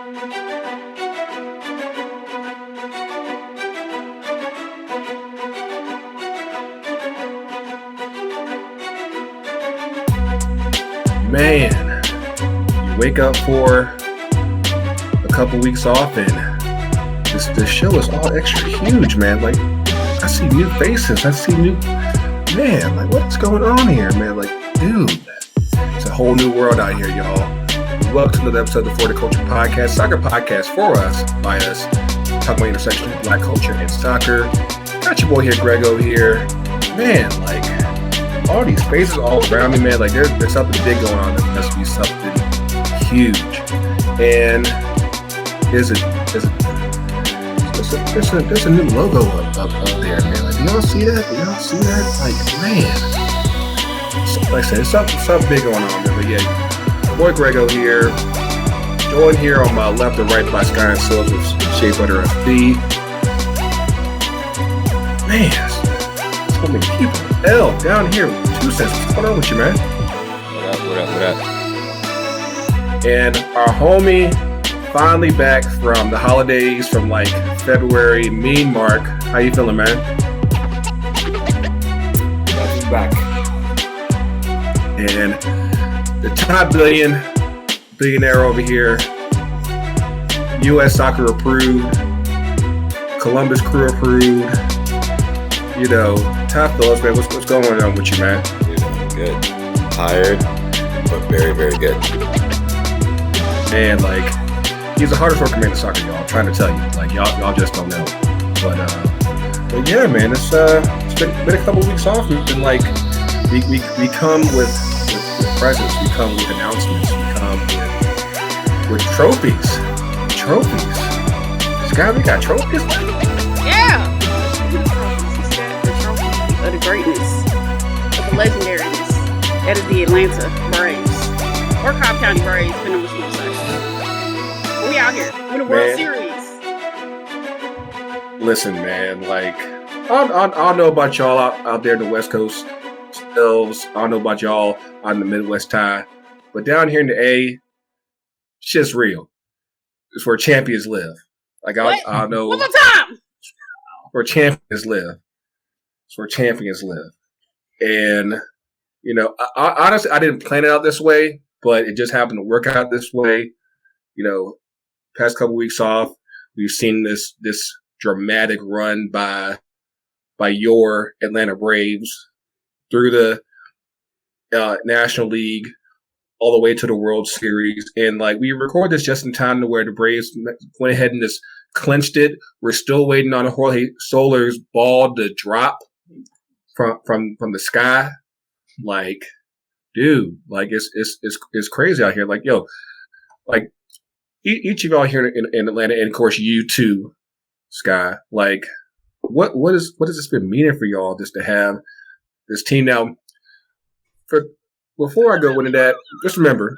Man, you wake up for a couple weeks off and this show is all extra huge, man. Like, I see new faces. I see new... Man, like, what's going on here, man? Like, dude, it's a whole new world out here, y'all. Welcome to the episode of the For the Culture podcast, soccer podcast for us, by us, talking about intersection of black culture and soccer. Got your boy here, Grego here. Man, like, all these faces all around me, man, like there's something big going on. There must be something huge, and there's a new logo up there, man. Like, do y'all see that? Like, man, so, like I said, something big going on there. But yeah, boy Grego here, joined here on my left and right by Skye and Sylvs with Shea Butter FB. Man, so many people. L down here with 2 cents. What's going on with you, man? What up? And our homie finally back from the holidays from like February. Mean Marc, how you feeling, man? He's back. And the top billionaire over here, U.S. Soccer approved, Columbus Crew approved. You know, Ty Phillips, man, what's going on with you, man? Dude, I'm good. Tired, but very, very good. Man, like, he's the hardest working man in soccer, y'all. I'm trying to tell you. Like, y'all just don't know. But yeah, man, it's been a couple weeks off. We've been like, we come with presents, we come with announcements, we come with trophies. Skye, we got trophies, man? Yeah. Of the greatness, of the legendaries. That is the Atlanta Braves. Or Cobb County Braves, depending on which one you say. But we out here. We're the World Series. Listen, man, like, I don't know about y'all out there in the West Coast, Sylvs. I don't know about y'all out in the Midwest Ty. But down here in the A, shit's real. It's where champions live. Like, I don't know. One more time! Where champions live. It's where champions live. And, you know, I honestly, I didn't plan it out this way, but it just happened to work out this way. You know, past couple weeks off, we've seen this dramatic run by your Atlanta Braves through the National League all the way to the World Series. And, like, we record this just in time to where the Braves went ahead and just clinched it. We're still waiting on Jorge Soler's ball to drop from the sky. Like, dude, like, it's crazy out here. Like, yo, like, each of y'all here in Atlanta, and of course you too, Skye, like, what has this been meaning for y'all, just to have this team now? Before I go into that, just remember,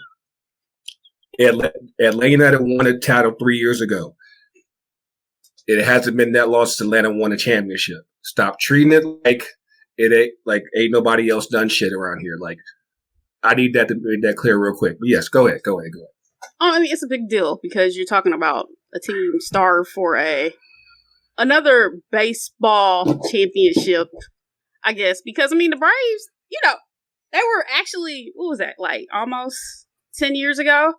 Atlanta United won a title 3 years ago. It hasn't been that long since Atlanta won a championship. Stop treating it like it ain't nobody else done shit around here. Like, I need that to make that clear real quick. But yes, go ahead. Oh, I mean, it's a big deal because you're talking about a team starved for another baseball championship, I guess. Because, I mean, the Braves, you know, they were actually, what was that, like almost 10 years ago?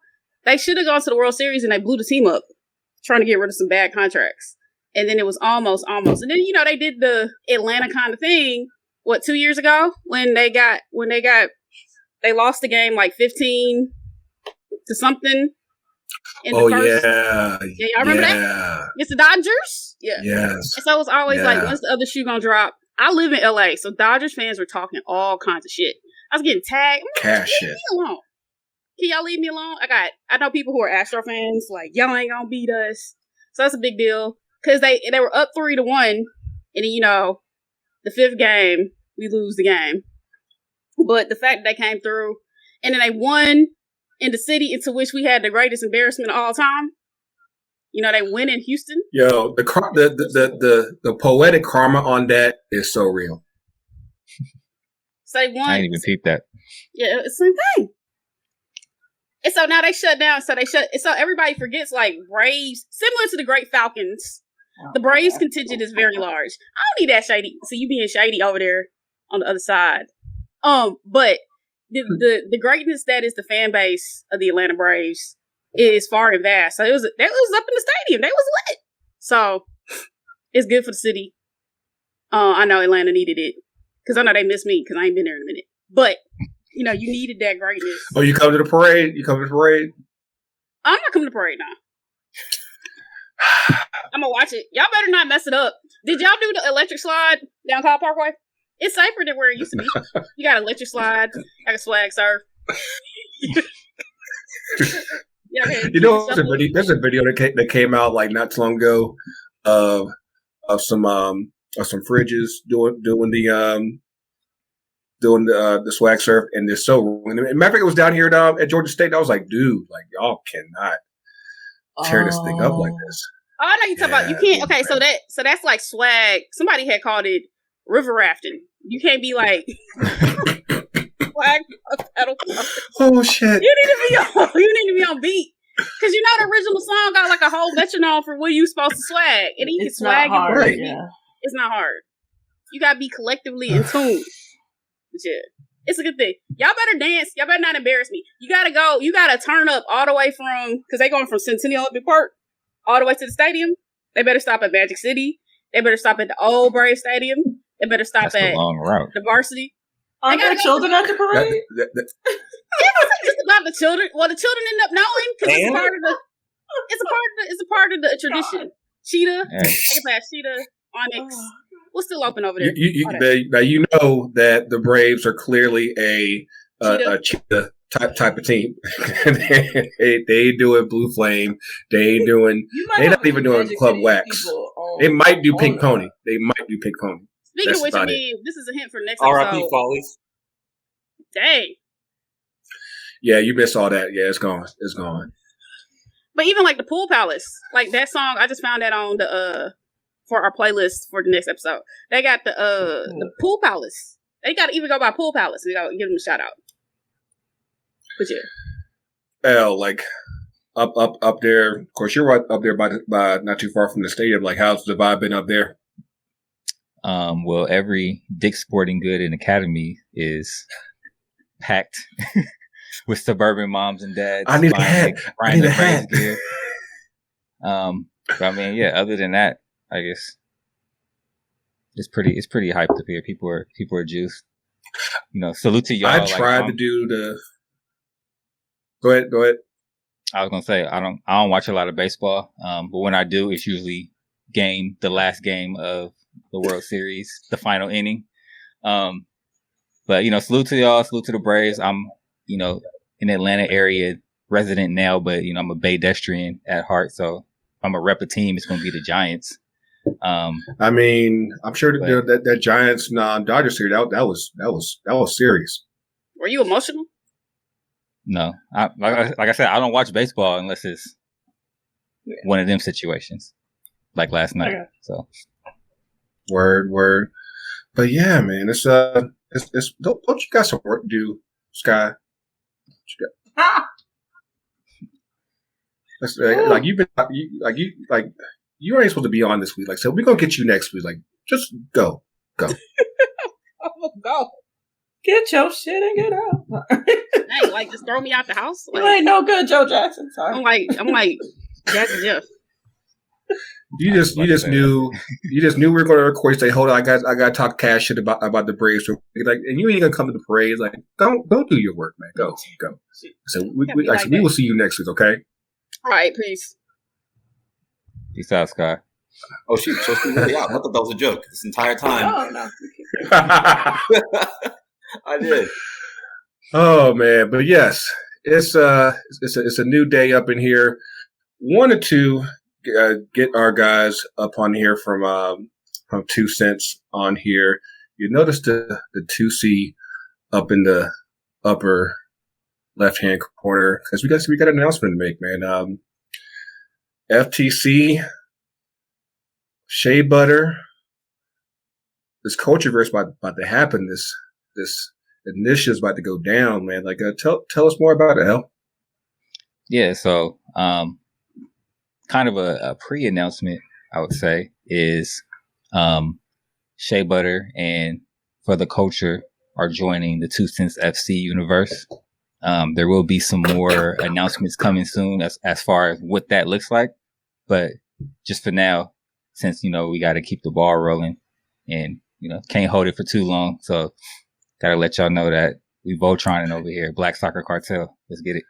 They should have gone to the World Series and they blew the team up trying to get rid of some bad contracts. And then it was almost. And then, you know, they did the Atlanta kind of thing, 2 years ago when they lost the game like 15 to something. In the first. Yeah, y'all remember that? It's the Dodgers? Yeah. Yes. And so it was always like, when's the other shoe gonna drop? I live in LA, so Dodgers fans were talking all kinds of shit. I was getting tagged. Cash shit. Leave me alone. Can y'all leave me alone? I know people who are Astro fans, like, y'all ain't gonna beat us. So that's a big deal. Because they were up 3-1, and then, you know, the 5th game, we lose the game. But the fact that they came through, and then they won in the city into which we had the greatest embarrassment of all time. You know, they win in Houston. Yo, the poetic karma on that is so real. So they won. I didn't even peep that. Yeah, it's the same thing. And so now they shut down. So everybody forgets, like, Braves, similar to the Great Falcons. The Braves contingent is very large. I don't need that shady. So you being shady over there on the other side. But the greatness that is the fan base of the Atlanta Braves is far and vast. So it was up in the stadium. They was lit. So it's good for the city. I know Atlanta needed it because I know they miss me because I ain't been there in a minute. But you know, you needed that greatness. Oh, you come to the parade? You come to the parade? I'm not coming to the parade now. I'm gonna watch it. Y'all better not mess it up. Did y'all do the electric slide down Kyle Parkway? It's safer than where it used to be. You got electric slide, like a swag surf. You know, there's a video that came out like not too long ago of some fridges doing the swag surf, and they're so. And matter of fact, it was down here at Georgia State. And I was like, dude, like y'all cannot tear this thing up like this. Oh, I know you're talking about. You can't. Okay, so that's like swag. Somebody had called it river rafting. You can't be like swag pedal. Oh shit! You need to be on beat because you know the original song got like a whole metronome for what you supposed to swag, and you can swag hard, right. It's not hard. You gotta be collectively in tune. But yeah, it's a good thing. Y'all better dance. Y'all better not embarrass me. You gotta go. You gotta turn up all the way from because they going from Centennial Olympic Park all the way to the stadium. They better stop at Magic City. They better stop at the old Brave Stadium. They better stop at the Varsity. Aren't there children at the parade? It's about the children. Well, the children end up knowing because it's a part of the tradition. Cheetah, Cheetah, Onyx. What's still open over there? You know that the Braves are clearly a cheetah type of team. they doing Blue Flame. They're not even doing Club Wax. They might do Pink Pony. Speaking of which, I mean, this is a hint for next R.I.P. episode. Follies. Dang. Yeah, you missed all that. Yeah, it's gone. But even like the Pool Palace, like that song, I just found that on the for our playlist for the next episode. They got the Pool Palace. They got to even go by Pool Palace. We got to give them a shout out. But yeah, like up there. Of course, you're right up there by not too far from the stadium. Like, how's the vibe been up there? Well, every Dick's Sporting Good and Academy is packed with suburban moms and dads. I need a hat. I need a hat. Gear. But I mean, yeah. Other than that, I guess it's pretty hyped up here. People are juiced. You know, salute to y'all. I tried to do the. Go ahead. I was gonna say I don't watch a lot of baseball. But when I do, it's usually the last game of the World Series, the final inning. But you know, salute to y'all, salute to the Braves. I'm, you know, in the Atlanta area resident now, but you know, I'm a Baydestrian at heart, so if I'm a rep a team, it's gonna be the Giants. I mean, I'm sure that Giants Dodgers series that was serious. Were you emotional? No, like I said, I don't watch baseball unless it's one of them situations, like last night. Okay. So. Word. But yeah, man, it's don't you got some work to do, Skye? You ain't supposed to be on this week. Like, so we're gonna get you next week. Like, just go. I'm gonna go. Get your shit and get out. Hey, like, just throw me out the house. Like, you ain't no good, Joe Jackson. Sorry. I'm like Jackson Jeff. You just knew we were going to record. Say, hold on, I got to talk cash shit about the Braves. Like, and you ain't gonna come to the parade. Like, don't do your work, man. Go. So we will see you next week. Okay. All right, peace. Peace out, Skye. Oh shit! So really out. I thought that was a joke this entire time. Oh no. I did. Oh man, but yes, it's a new day up in here. Wanted to get our guys up on here from 2 cents on here. You notice the 2C up in the upper left hand corner because we got an announcement to make, man. FTC Shea Butter. This Cultureverse about to happen. This initiative's about to go down, man. Like, tell us more about it, Hel. Yeah, so kind of a pre-announcement, I would say, is Shea Butter and For the Culture are joining the 2 Cents FC universe. There will be some more announcements coming soon as far as what that looks like. But just for now, since, we got to keep the ball rolling and, can't hold it for too long. So got to let y'all know that we Voltroning over here. Black Soccer Cartel. Let's get it.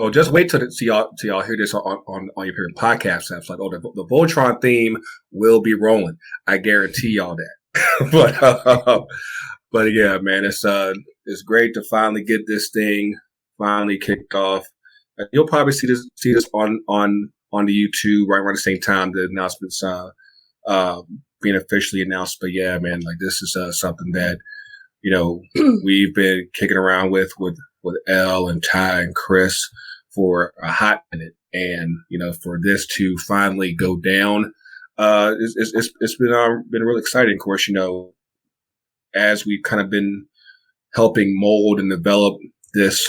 Oh, just wait till y'all hear this on your favorite podcast apps. Like, the Voltron theme will be rolling. I guarantee y'all that. But yeah, man, it's great to finally get this thing finally kicked off. You'll probably see this on the YouTube right around the same time the announcements being officially announced. But yeah, man, like this is something that we've been kicking around with Elle and Ty and Chris for a hot minute, and for this to finally go down, it's been really exciting. Of course, as we've kind of been helping mold and develop this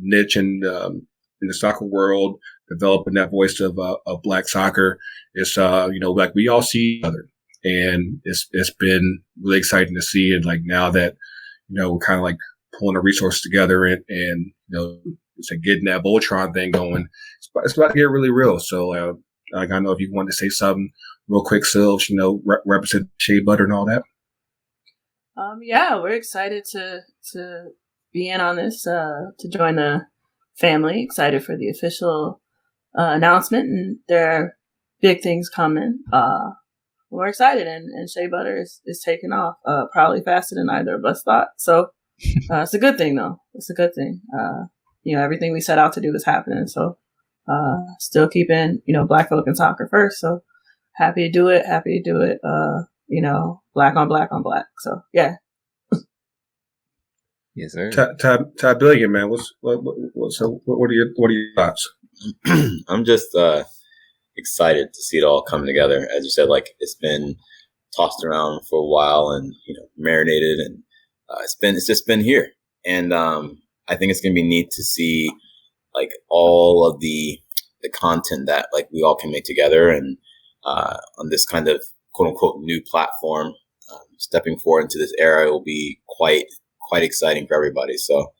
niche in the soccer world, developing that voice of Black soccer, it's like we all see each other, and it's been really exciting to see it. Like now that we're kind of like pulling the resources together and it's like getting that Voltron thing going. It's about to get really real. So I know if you wanted to say something real quick, Sylvs, represent Shea Butter and all that. Yeah, we're excited to be in on this, to join the family. Excited for the official announcement, and there are big things coming. We're excited, and Shea Butter is taking off, probably faster than either of us thought. So it's a good thing, though. It's a good thing. Everything we set out to do is happening. So still keeping Black folk in soccer first. So happy to do it. Black on black on black. So yeah. Yes, sir. Ty Billion, man. What are your thoughts? I'm just excited to see it all come together. As you said, like it's been tossed around for a while and marinated, and it's just been here. And I think it's gonna be neat to see like all of the content that like we all can make together, and on this kind of quote unquote new platform, stepping forward into this era will be quite exciting for everybody. So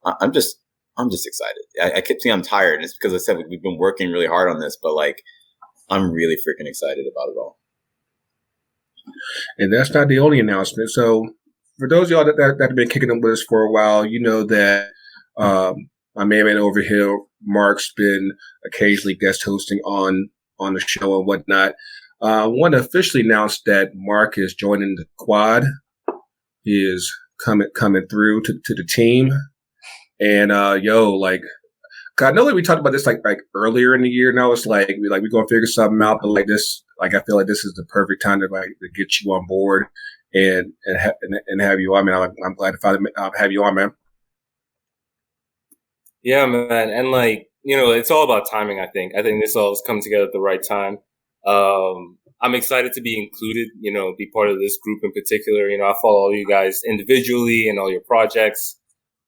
I'm just excited. I keep saying I'm tired, and it's because I said we've been working really hard on this, but like I'm really freaking excited about it all. And that's not the only announcement. So for those of y'all that have been kicking them with us for a while, that my man over here, Marc's been occasionally guest hosting on the show and whatnot. I want to officially announce that Marc is joining the squad. He is coming through to the team. And I know that we talked about this like earlier in the year. Now it's like we're gonna figure something out, but like this, like I feel like this is the perfect time to get you on board and have you on, man. I'm glad to finally have you on, man. Yeah, man, and it's all about timing. I think this all has come together at the right time. I'm excited to be included, be part of this group in particular. I follow all you guys individually and all your projects.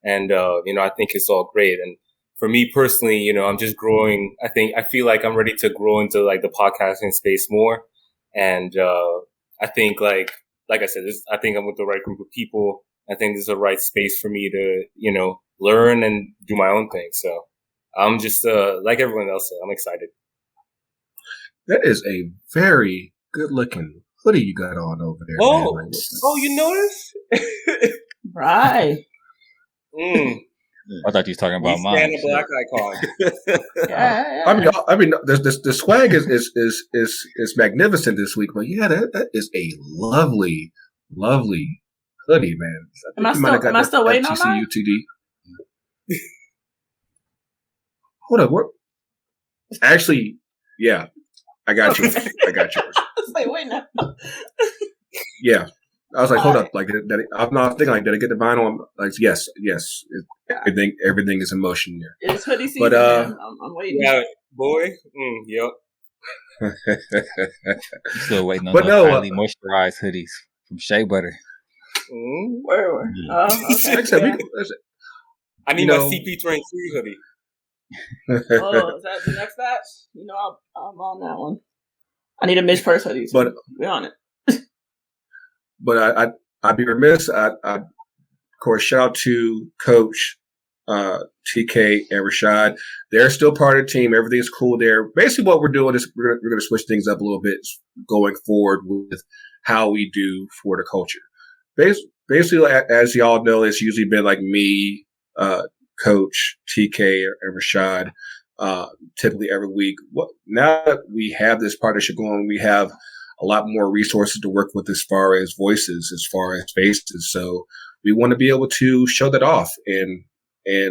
And, I think it's all great. And for me personally, I'm just growing. I feel like I'm ready to grow into like the podcasting space more. And, I think like I said, I think I'm with the right group of people. I think this is the right space for me to, learn and do my own thing. So I'm just, like everyone else, I'm excited. That is a very good looking hoodie you got on over there. Oh, man. You noticed? Right. I thought you was talking about mine. A black icon. Yeah. I mean, the swag is magnificent this week, but yeah, that is a lovely hoodie, man. Am I still waiting on mine? FTCUTD. Hold up, what? Actually, yeah, I got yours. I got yours. I was like, wait now. Yeah. I was like, hold up, I'm not thinking like, did I get the vinyl? Like, yes, everything is in motion here. It's hoodie season, but I'm waiting. Yeah, boy. Yep. Still waiting on those highly moisturized hoodies from Shea Butter. Where? Okay. Like I said, I need my CP23 hoodie. Oh, is that the next batch? You know, I'm on that one. I need a Mitch Purse hoodie. But be on it. But I'd be remiss. Of course, shout out to Coach TK and Rashad. They're still part of the team. Everything's cool there. Basically, what we're doing is we're going to switch things up a little bit going forward with how we do for the culture. Basically, as y'all know, it's usually been like me, Coach TK and Rashad, typically every week. Now that we have this partnership going, we have a lot more resources to work with as far as voices, as far as faces. So we want to be able to show that off and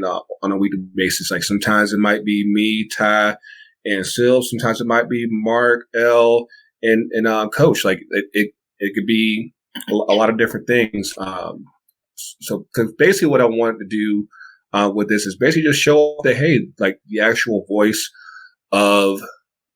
on a weekly basis. Like sometimes it might be me, Ty, and Sylvs. Sometimes it might be Marc, L, and Coach. Like it could be a lot of different things. So cause basically what I wanted to do with this is basically just show that, hey, like the actual voice of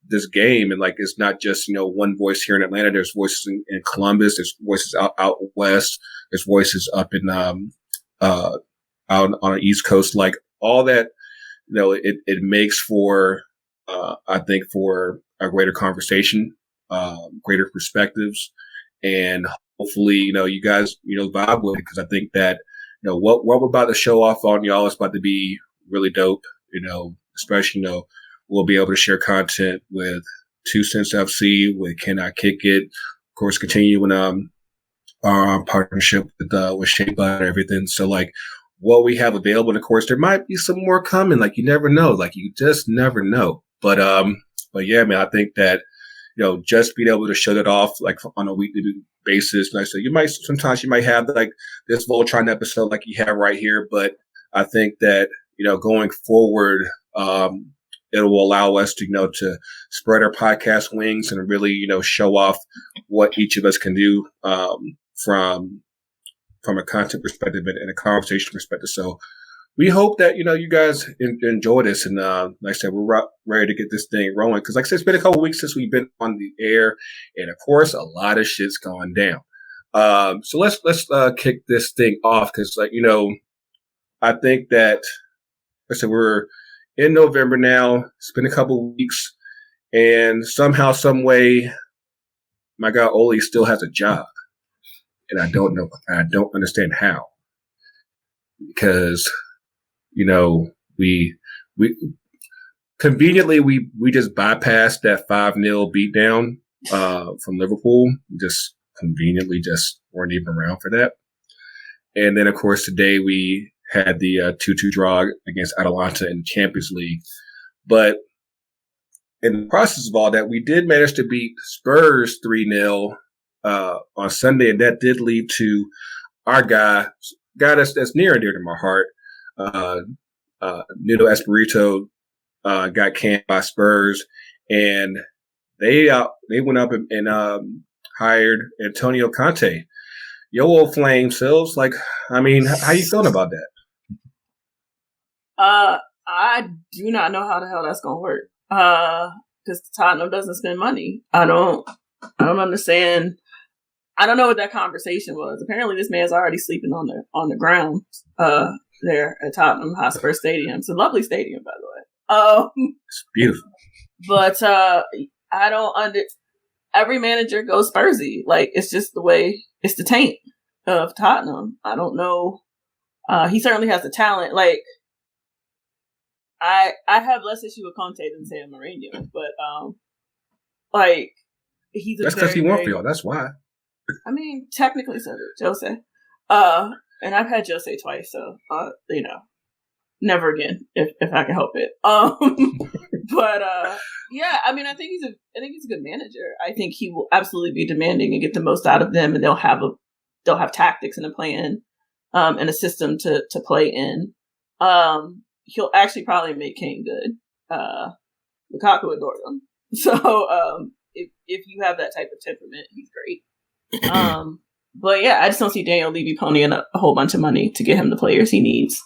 this game. And like, it's not just, one voice here in Atlanta. There's voices in Columbus. There's voices out west. There's voices up in, out on the East Coast. Like all that, it makes for, I think for a greater conversation, greater perspectives, and hopefully, you guys, vibe with it. Cause I think that, what we're about to show off on y'all is about to be really dope, especially, we'll be able to share content with 2 Cents FC, with Can I Kick It, of course, continuing, our partnership with Shea Butter and everything. So like what we have available, and of course there might be some more coming. Like you never know, like you just never know. But yeah, man, I think that, just being able to shut it off like on a weekly basis. Like I said, sometimes you might have like this Voltron episode like you have right here, but I think that, going forward, it will allow us to, to spread our podcast wings and really, show off what each of us can do, from a content perspective and a conversation perspective. So we hope that, you guys enjoy this. And, like I said, we're ready to get this thing rolling. Cause like I said, it's been a couple of weeks since we've been on the air. And of course, a lot of shit's gone down. So let's kick this thing off. Cause like, I think that, like I said, we're in November now. It's been a couple of weeks and somehow, some way, my guy Oli still has a job. And I don't know. I don't understand how, because, we conveniently, we just bypassed that 5-0 beatdown, from Liverpool. We just conveniently just weren't even around for that. And then of course today we had the 2-2 draw against Atalanta in the Champions League. But in the process of all that, we did manage to beat Spurs 3-0 on Sunday, and that did lead to our guy that's near and dear to my heart. Nuno Espírito got canned by Spurs, and they went up and hired Antonio Conte. Yo, old flame Sylvs. Like, I mean, how you feeling about that? I do not know how the hell that's gonna work. Because Tottenham doesn't spend money. I don't understand. I don't know what that conversation was. Apparently, this man's already sleeping on the ground there at Tottenham Hotspur Stadium. It's a lovely stadium, by the way. It's beautiful. But I don't every manager goes Spursy. Like, it's just the way, it's the taint of Tottenham. I don't know. He certainly has the talent. Like, I have less issue with Conte than say Mourinho, but like he's that's because he won for y'all. That's why. I mean, technically, so did Jose. And I've had Jose twice, so never again if I can help it. But yeah, I mean, I think he's a good manager. I think he will absolutely be demanding and get the most out of them, and they'll have tactics and a plan, and a system to play in. He'll actually probably make Kane good. Lukaku adored him. So if you have that type of temperament, he's great. But yeah, I just don't see Daniel Levy ponying a whole bunch of money to get him the players he needs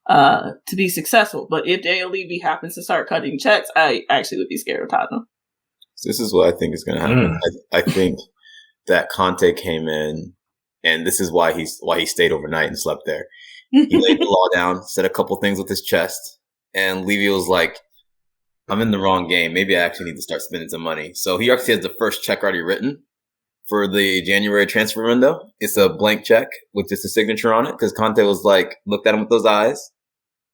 to be successful. But if Daniel Levy happens to start cutting checks, I actually would be scared of Tottenham. This is what I think is going to happen. I think that Conte came in, and this is why he stayed overnight and slept there. He laid the law down, said a couple things with his chest, and Levy was like, I'm in the wrong game. Maybe I actually need to start spending some money. So he actually has the first check already written for the January transfer window. It's a blank check with just a signature on it because Conte was like, looked at him with those eyes.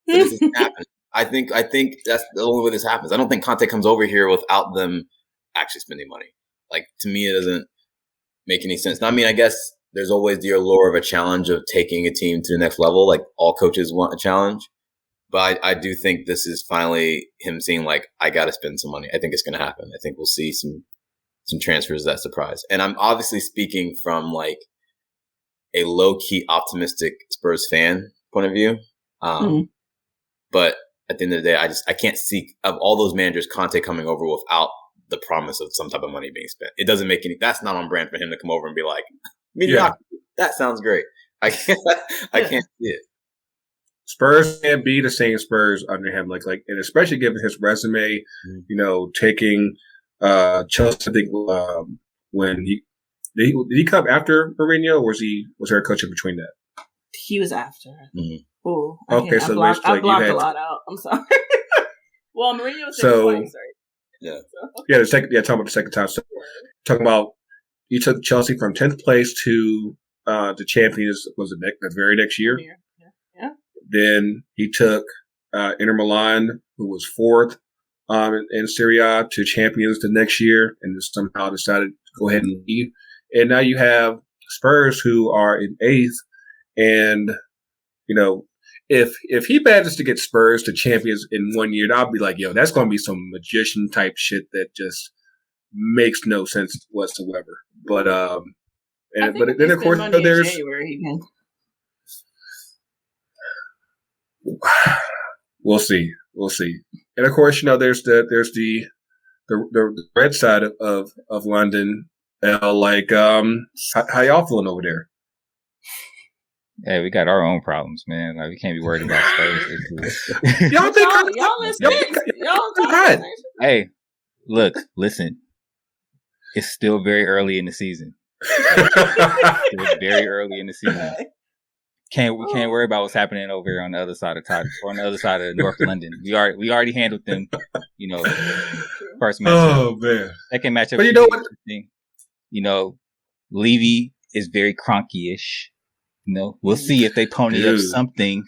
So this isn't happening. I think that's the only way this happens. I don't think Conte comes over here without them actually spending money. Like, to me, it doesn't make any sense. Now, I mean, I guess there's always the allure of a challenge of taking a team to the next level. Like, all coaches want a challenge. But I do think this is finally him saying, like, I got to spend some money. I think it's going to happen. I think we'll see some transfers that surprise. And I'm obviously speaking from, like, a low-key optimistic Spurs fan point of view. But at the end of the day, I can't see, of all those managers, Conte coming over without the promise of some type of money being spent. It doesn't make any. That's not on brand for him to come over and be like, that sounds great. I can't see it. Spurs can't be the same Spurs under him. Like, and especially given his resume, taking Chelsea. I think when did he come after Mourinho, or was there a coach in between that? He was after. Mm-hmm. Ooh, okay, so I blocked a lot out. I'm sorry. Well, Mourinho was twice, right? Yeah. Talking about the second time. So, talking about you took Chelsea from 10th place to the champions. Was it the very next year? Yeah. Then he took Inter Milan, who was 4th in Serie A, to champions the next year, and somehow decided to go ahead and leave. And now you have Spurs, who are in 8th, and if he manages to get Spurs to champions in 1 year, I'll be like, yo, that's going to be some magician type shit that just makes no sense whatsoever. But then of course there's January again. We'll see, and of course there's the red side of London. How y'all feeling over there? Hey, we got our own problems, man. Like, we can't be worried about Spurs. Y'all think y'all Hey, look, listen. It's still very early in the season. It's very early in the season. We can't worry about what's happening over here on the other side of on the other side of North London. We already handled them. First matchup. Oh man, second matchup. But you know what? Levy is very Kroenke-ish. We'll see if they pony up something.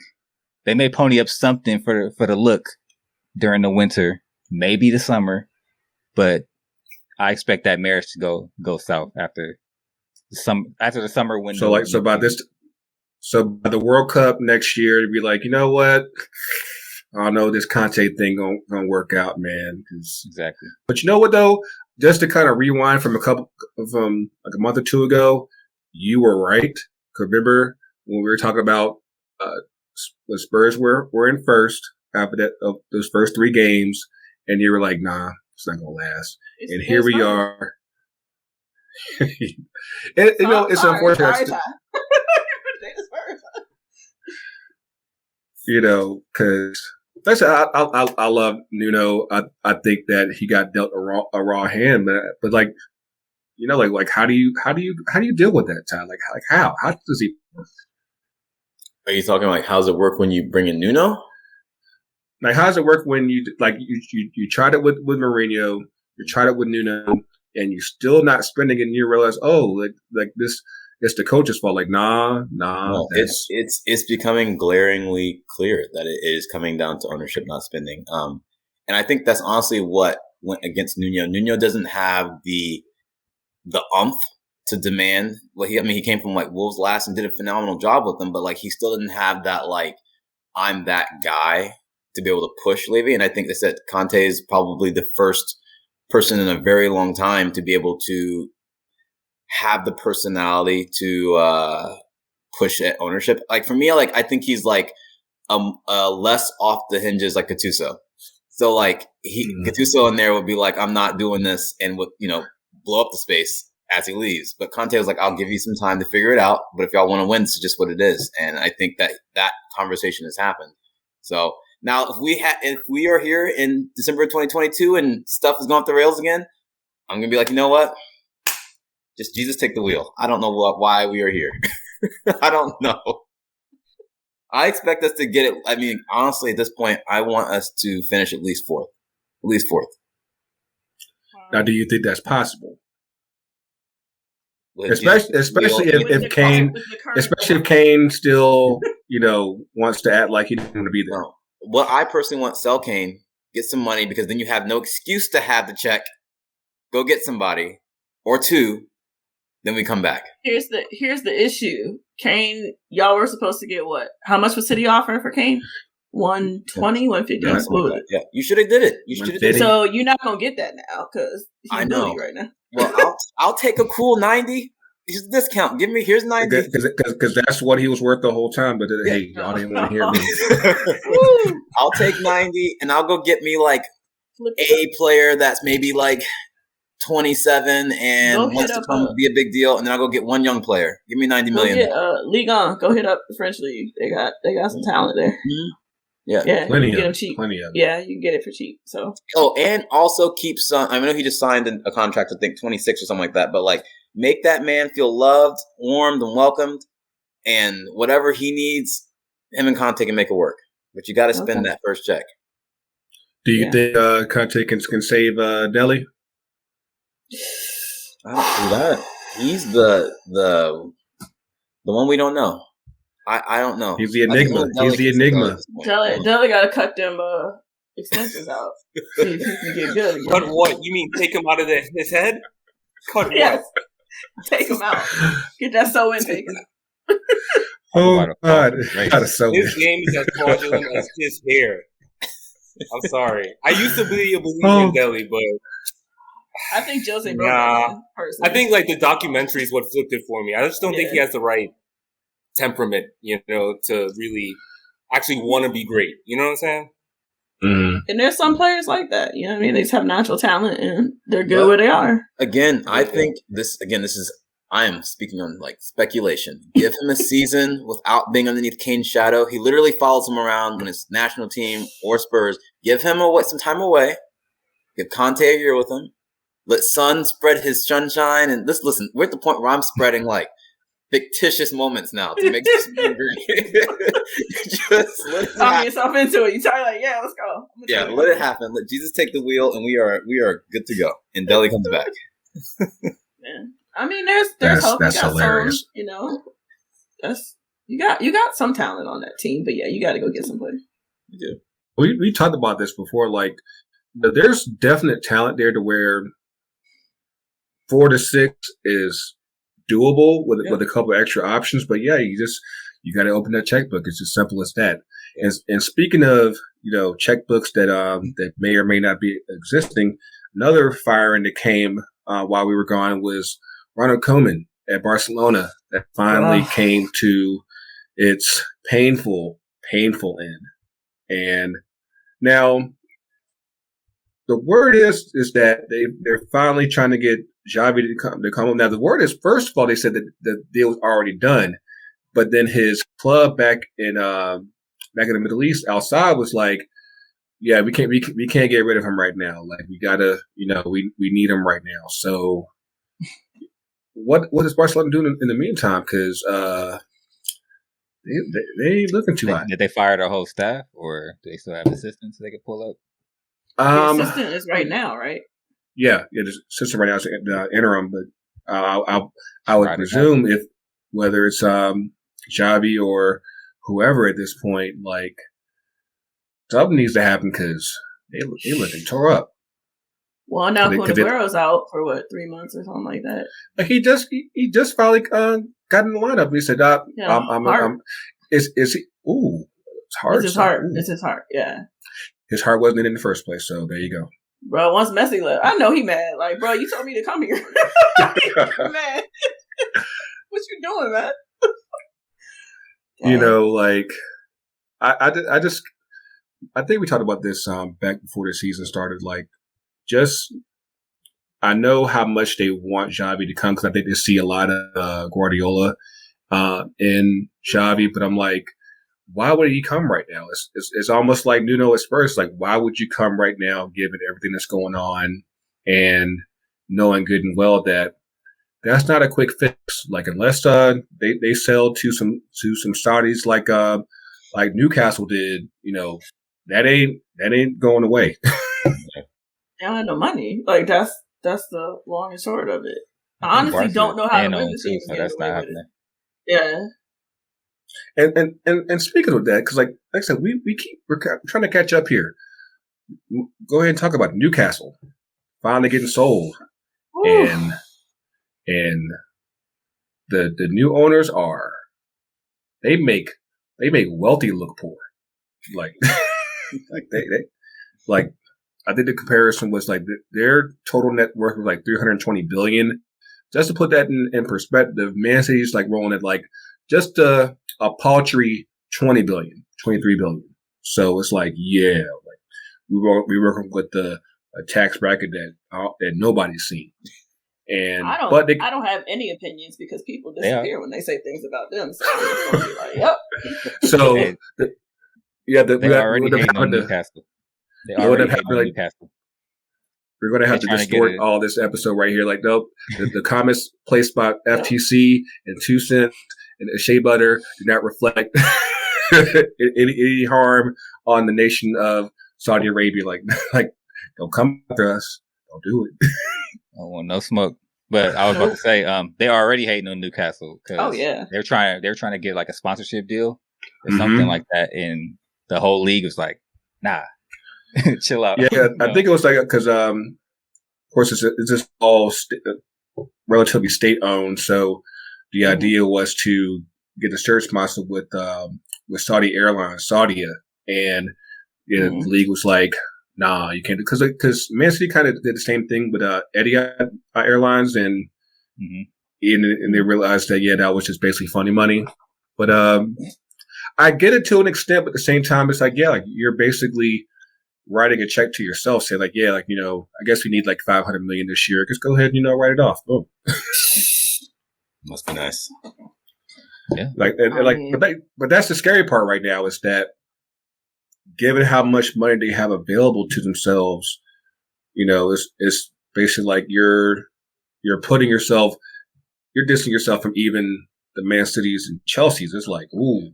They may pony up something for the look during the winter, maybe the summer, but I expect that marriage to go south after the summer window. So by the World Cup next year, to be like, you know what? I don't know this Conte thing gonna work out, man. Exactly. But you know what though? Just to kind of rewind from like a month or two ago, you were right. Remember when we were talking about when Spurs were in first after that of those first 3 games, and you were like, "Nah, it's not gonna last." And here we are. It's unfortunate. Because like I said, I love Nuno. I think that he got dealt a raw hand, but like. How do you deal with that, Ty? Like how does he? Are you talking like how's it work when you bring in Nuno? Like how does it work when you tried it with Mourinho, you tried it with Nuno, and you're still not spending, and you realize like this it's the coach's fault. Like nah. No, it's becoming glaringly clear that it is coming down to ownership not spending. And I think that's honestly what went against Nuno. Nuno doesn't have the umph to demand. Well, he came from like Wolves last and did a phenomenal job with them, but like he still didn't have that like I'm that guy to be able to push Levy. And I think that Conte is probably the first person in a very long time to be able to have the personality to push at ownership. Like for me, like I think he's like less off the hinges like Gattuso. So like Gattuso in there would be like I'm not doing this and would blow up the space as he leaves. But Conte was like, I'll give you some time to figure it out. But if y'all want to win, this is just what it is. And I think that conversation has happened. So now if we are here in December of 2022 and stuff has gone off the rails again, I'm going to be like, you know what? Just Jesus take the wheel. I don't know why we are here. I don't know. I expect us to get it. I mean, honestly, at this point, I want us to finish at least fourth. At least fourth. Now, do you think that's possible? With Especially if Kane still, wants to act like he didn't want to be there. No. Well, I personally want sell Kane, get some money, because then you have no excuse to have the check. Go get somebody or two, then we come back. Here's the issue. Kane, y'all were supposed to get what? How much was City offering for Kane? 120, 150. Yeah, you should have did it. So you're not gonna get that now because I know right now. Well, I'll take a cool 90. Here's a discount. Here's 90. Because that's what he was worth the whole time. But hey, y'all didn't want to hear me. I'll take 90, and I'll go get me like a player that's maybe like 27 and wants to come be a big deal, and then I'll go get one young player. Give me 90 million. Ligue 1. Go hit up the French league. They got some talent there. Mm-hmm. Yeah, plenty you can get of them cheap. Plenty of. Yeah, you can get it for cheap. So. Oh, and also keep some. I know he just signed a contract, I think 26 or something like that. But like, make that man feel loved, warmed, and welcomed, and whatever he needs, him and Conte can make it work. But you got to spend that first check. Do you think Conte can save Delhi? I don't do that. He's the one we don't know. I don't know. He's the enigma. Delhi got to cut them extensions out. See if he can get good again. Cut what? You mean take him out of his head? Cut what? Take him out. Get that sew-in taken out. Oh, God. His game is as fraudulent as his hair. I'm sorry. I used to believe in Delhi, but I think Jose broke that personally. I think like the documentary is what flipped it for me. I just don't think he has the right temperament, to really actually want to be great. You know what I'm saying? Mm-hmm. And there's some players like that. You know what I mean? They just have natural talent and they're good where they are. Again, I think this is, I am speaking on like speculation. Give him a season without being underneath Kane's shadow. He literally follows him around when it's national team or Spurs. Give him some time away. Give Conte a year with him. Let Son spread his sunshine. And listen, we're at the point where I'm spreading like fictitious moments now to make this movie great. Just let it talk yourself into it. You try like, yeah, let's go. Yeah, let it happen. Let Jesus take the wheel, and we are good to go. And Delhi comes back. Man. I mean, there's hope. That's hilarious. That's you got some talent on that team, but yeah, you got to go get some players. You do. We talked about this before. Like, there's definite talent there to where 4 to 6 is doable with a couple of extra options. But yeah, you got to open that checkbook. It's as simple as that. Yeah. And speaking of checkbooks that may or may not be existing, another firing that came while we were gone was Ronald Koeman at Barcelona that finally came to its painful end. And now the word is that they're finally trying to get Xavi to come. Now the word is, first of all, they said that the deal was already done, but then his club back in the Middle East, Al Sadd, was like, yeah, we can't get rid of him right now. Like, we gotta, we need him right now. So what is Barcelona doing in the meantime? Because they ain't looking too hot. Did they fire their whole staff, or do they still have assistants they could pull up? The assistant is right now, right? Yeah, the assistant right now is interim, but I would presume whether it's Xavi or whoever at this point, like, something needs to happen because they looking tore up. Well, now Cultureverse out for 3 months or something like that. Like, he just finally got in the lineup. He said, is he? Ooh, it's hard. It's his heart. It's his heart. Yeah. His heart wasn't in the first place, so there you go. Bro, once Messi left, I know he mad. Like, bro, you told me to come here. Man, what you doing, man? Like, I think we talked about this back before the season started. Like, I know how much they want Xavi to come because I think they see a lot of Guardiola in Xavi, but I'm like, why would he come right now? It's almost like Nuno Espírito. Like, why would you come right now, given everything that's going on, and knowing good and well that that's not a quick fix. Like, unless they sell to some Saudis like like Newcastle did, that ain't going away. They don't have no money. Like that's the long and short of it. I honestly don't know how to win the season. So that's not happening. Yeah. And speaking of that, because like I said, we're trying to catch up here. Go ahead and talk about Newcastle finally getting sold, Ooh. and the new owners they make wealthy look poor, like like they like. I think the comparison was like their total net worth was like $320 billion. Just to put that in perspective, Man City's like rolling at like just a paltry $20 billion, $23 billion. So it's like, yeah, like we're working with a tax bracket that nobody's seen. And I don't have any opinions because people disappear when they say things about them. So it's gonna be like, yep. So they already hating on Newcastle. They already hate on Newcastle. We're going to have to distort all this episode right here. Like, nope, the comments placed by FTC and 2 Cent and Shea Butter do not reflect any harm on the nation of Saudi Arabia. Like, don't come after us. Don't do it. I don't want no smoke. But I was about to say, they already hating on Newcastle because they're trying to get like a sponsorship deal or something like that, and the whole league was like, nah. Chill out. Yeah, I think it was like because, of course, it's just all relatively state owned. So the idea was to get a shirt sponsor with Saudi Airlines, Saudia, and the league was like, nah, you can't, because Man City kind of did the same thing with Etihad Airlines, and they realized that that was just basically funny money. But I get it to an extent, but at the same time, it's like you're basically writing a check to yourself, say like, I guess we need like $500 million this year. Just go ahead and write it off. Boom. Must be nice. Yeah. But that's the scary part right now is that given how much money they have available to themselves, it's basically like you're putting yourself, you're distancing yourself from even the Man Cities and Chelseas. It's like, ooh.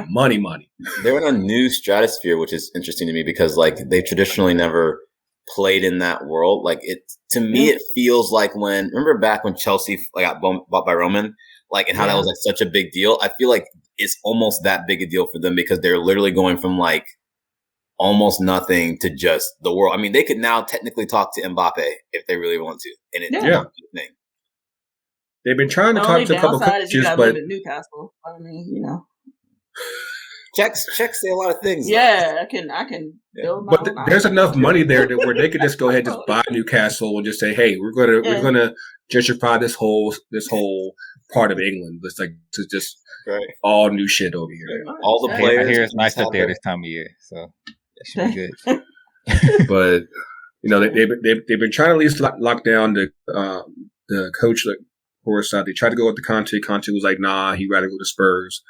Money. They're in a new stratosphere, which is interesting to me because like they traditionally never played in that world. Like to me, it feels like remember back when Chelsea got bought by Roman, like, and how that was like such a big deal. I feel like it's almost that big a deal for them because they're literally going from like almost nothing to just the world. I mean, they could now technically talk to Mbappe if they really want to, and it's a thing. They've been trying to talk to a couple coaches, but Newcastle. I mean, checks say a lot of things. Yeah, I can build my But there's enough money there where they could just go ahead and just buy Newcastle and just say, hey, we're gonna gentrify this whole part of England. It's like to just all new shit over here. All the players. I hear it's nice up there this time of year, so that should be good. But they've been trying to at least lock down the coach. Like, of course, they tried to go with the Conte. Conte was like, nah, he'd rather go to Spurs.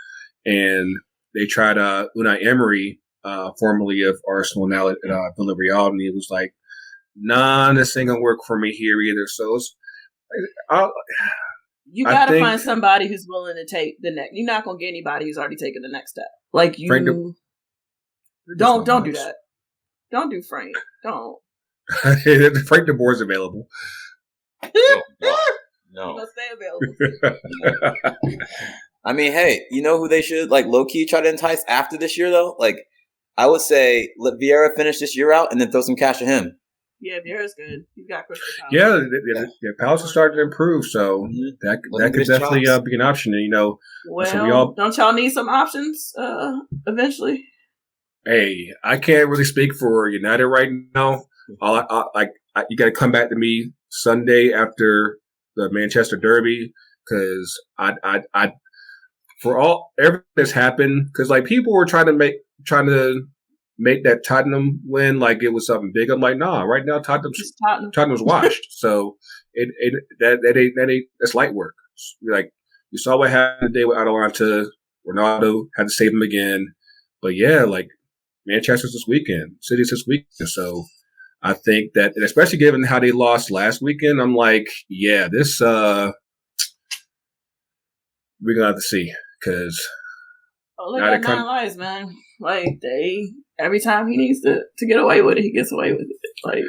And they tried Unai Emery, formerly of Arsenal, now at Villarreal, and he was like, nah, this ain't gonna work for me here either. So you gotta find somebody who's willing to take the next. You're not gonna get anybody who's already taken the next step. Like you, don't do that. Don't do Frank. Don't. Frank de Boer's available. No. Stay available. I mean, hey, you know who they should like low key try to entice after this year though? Like, I would say let Vieira finish this year out and then throw some cash at him. Yeah, Vieira's good. He's got Crystal Palace. Yeah, Palace has started to improve, so that could definitely be an option. And well, don't y'all need some options eventually? Hey, I can't really speak for United right now. You got to come back to me Sunday after the Manchester Derby, because I for everything that's happened, because like people were trying to make that Tottenham win like it was something big. I'm like, nah, right now Tottenham's washed. So that's light work. Like you saw what happened today with Atalanta. Ronaldo had to save him again. But yeah, like Manchester's this weekend, City's this weekend. So I think that, and especially given how they lost last weekend, I'm like, yeah, this we're gonna have to see, because Oh, look at 9 lives, man. Like, every time he needs to get away with it, he gets away with it. Like,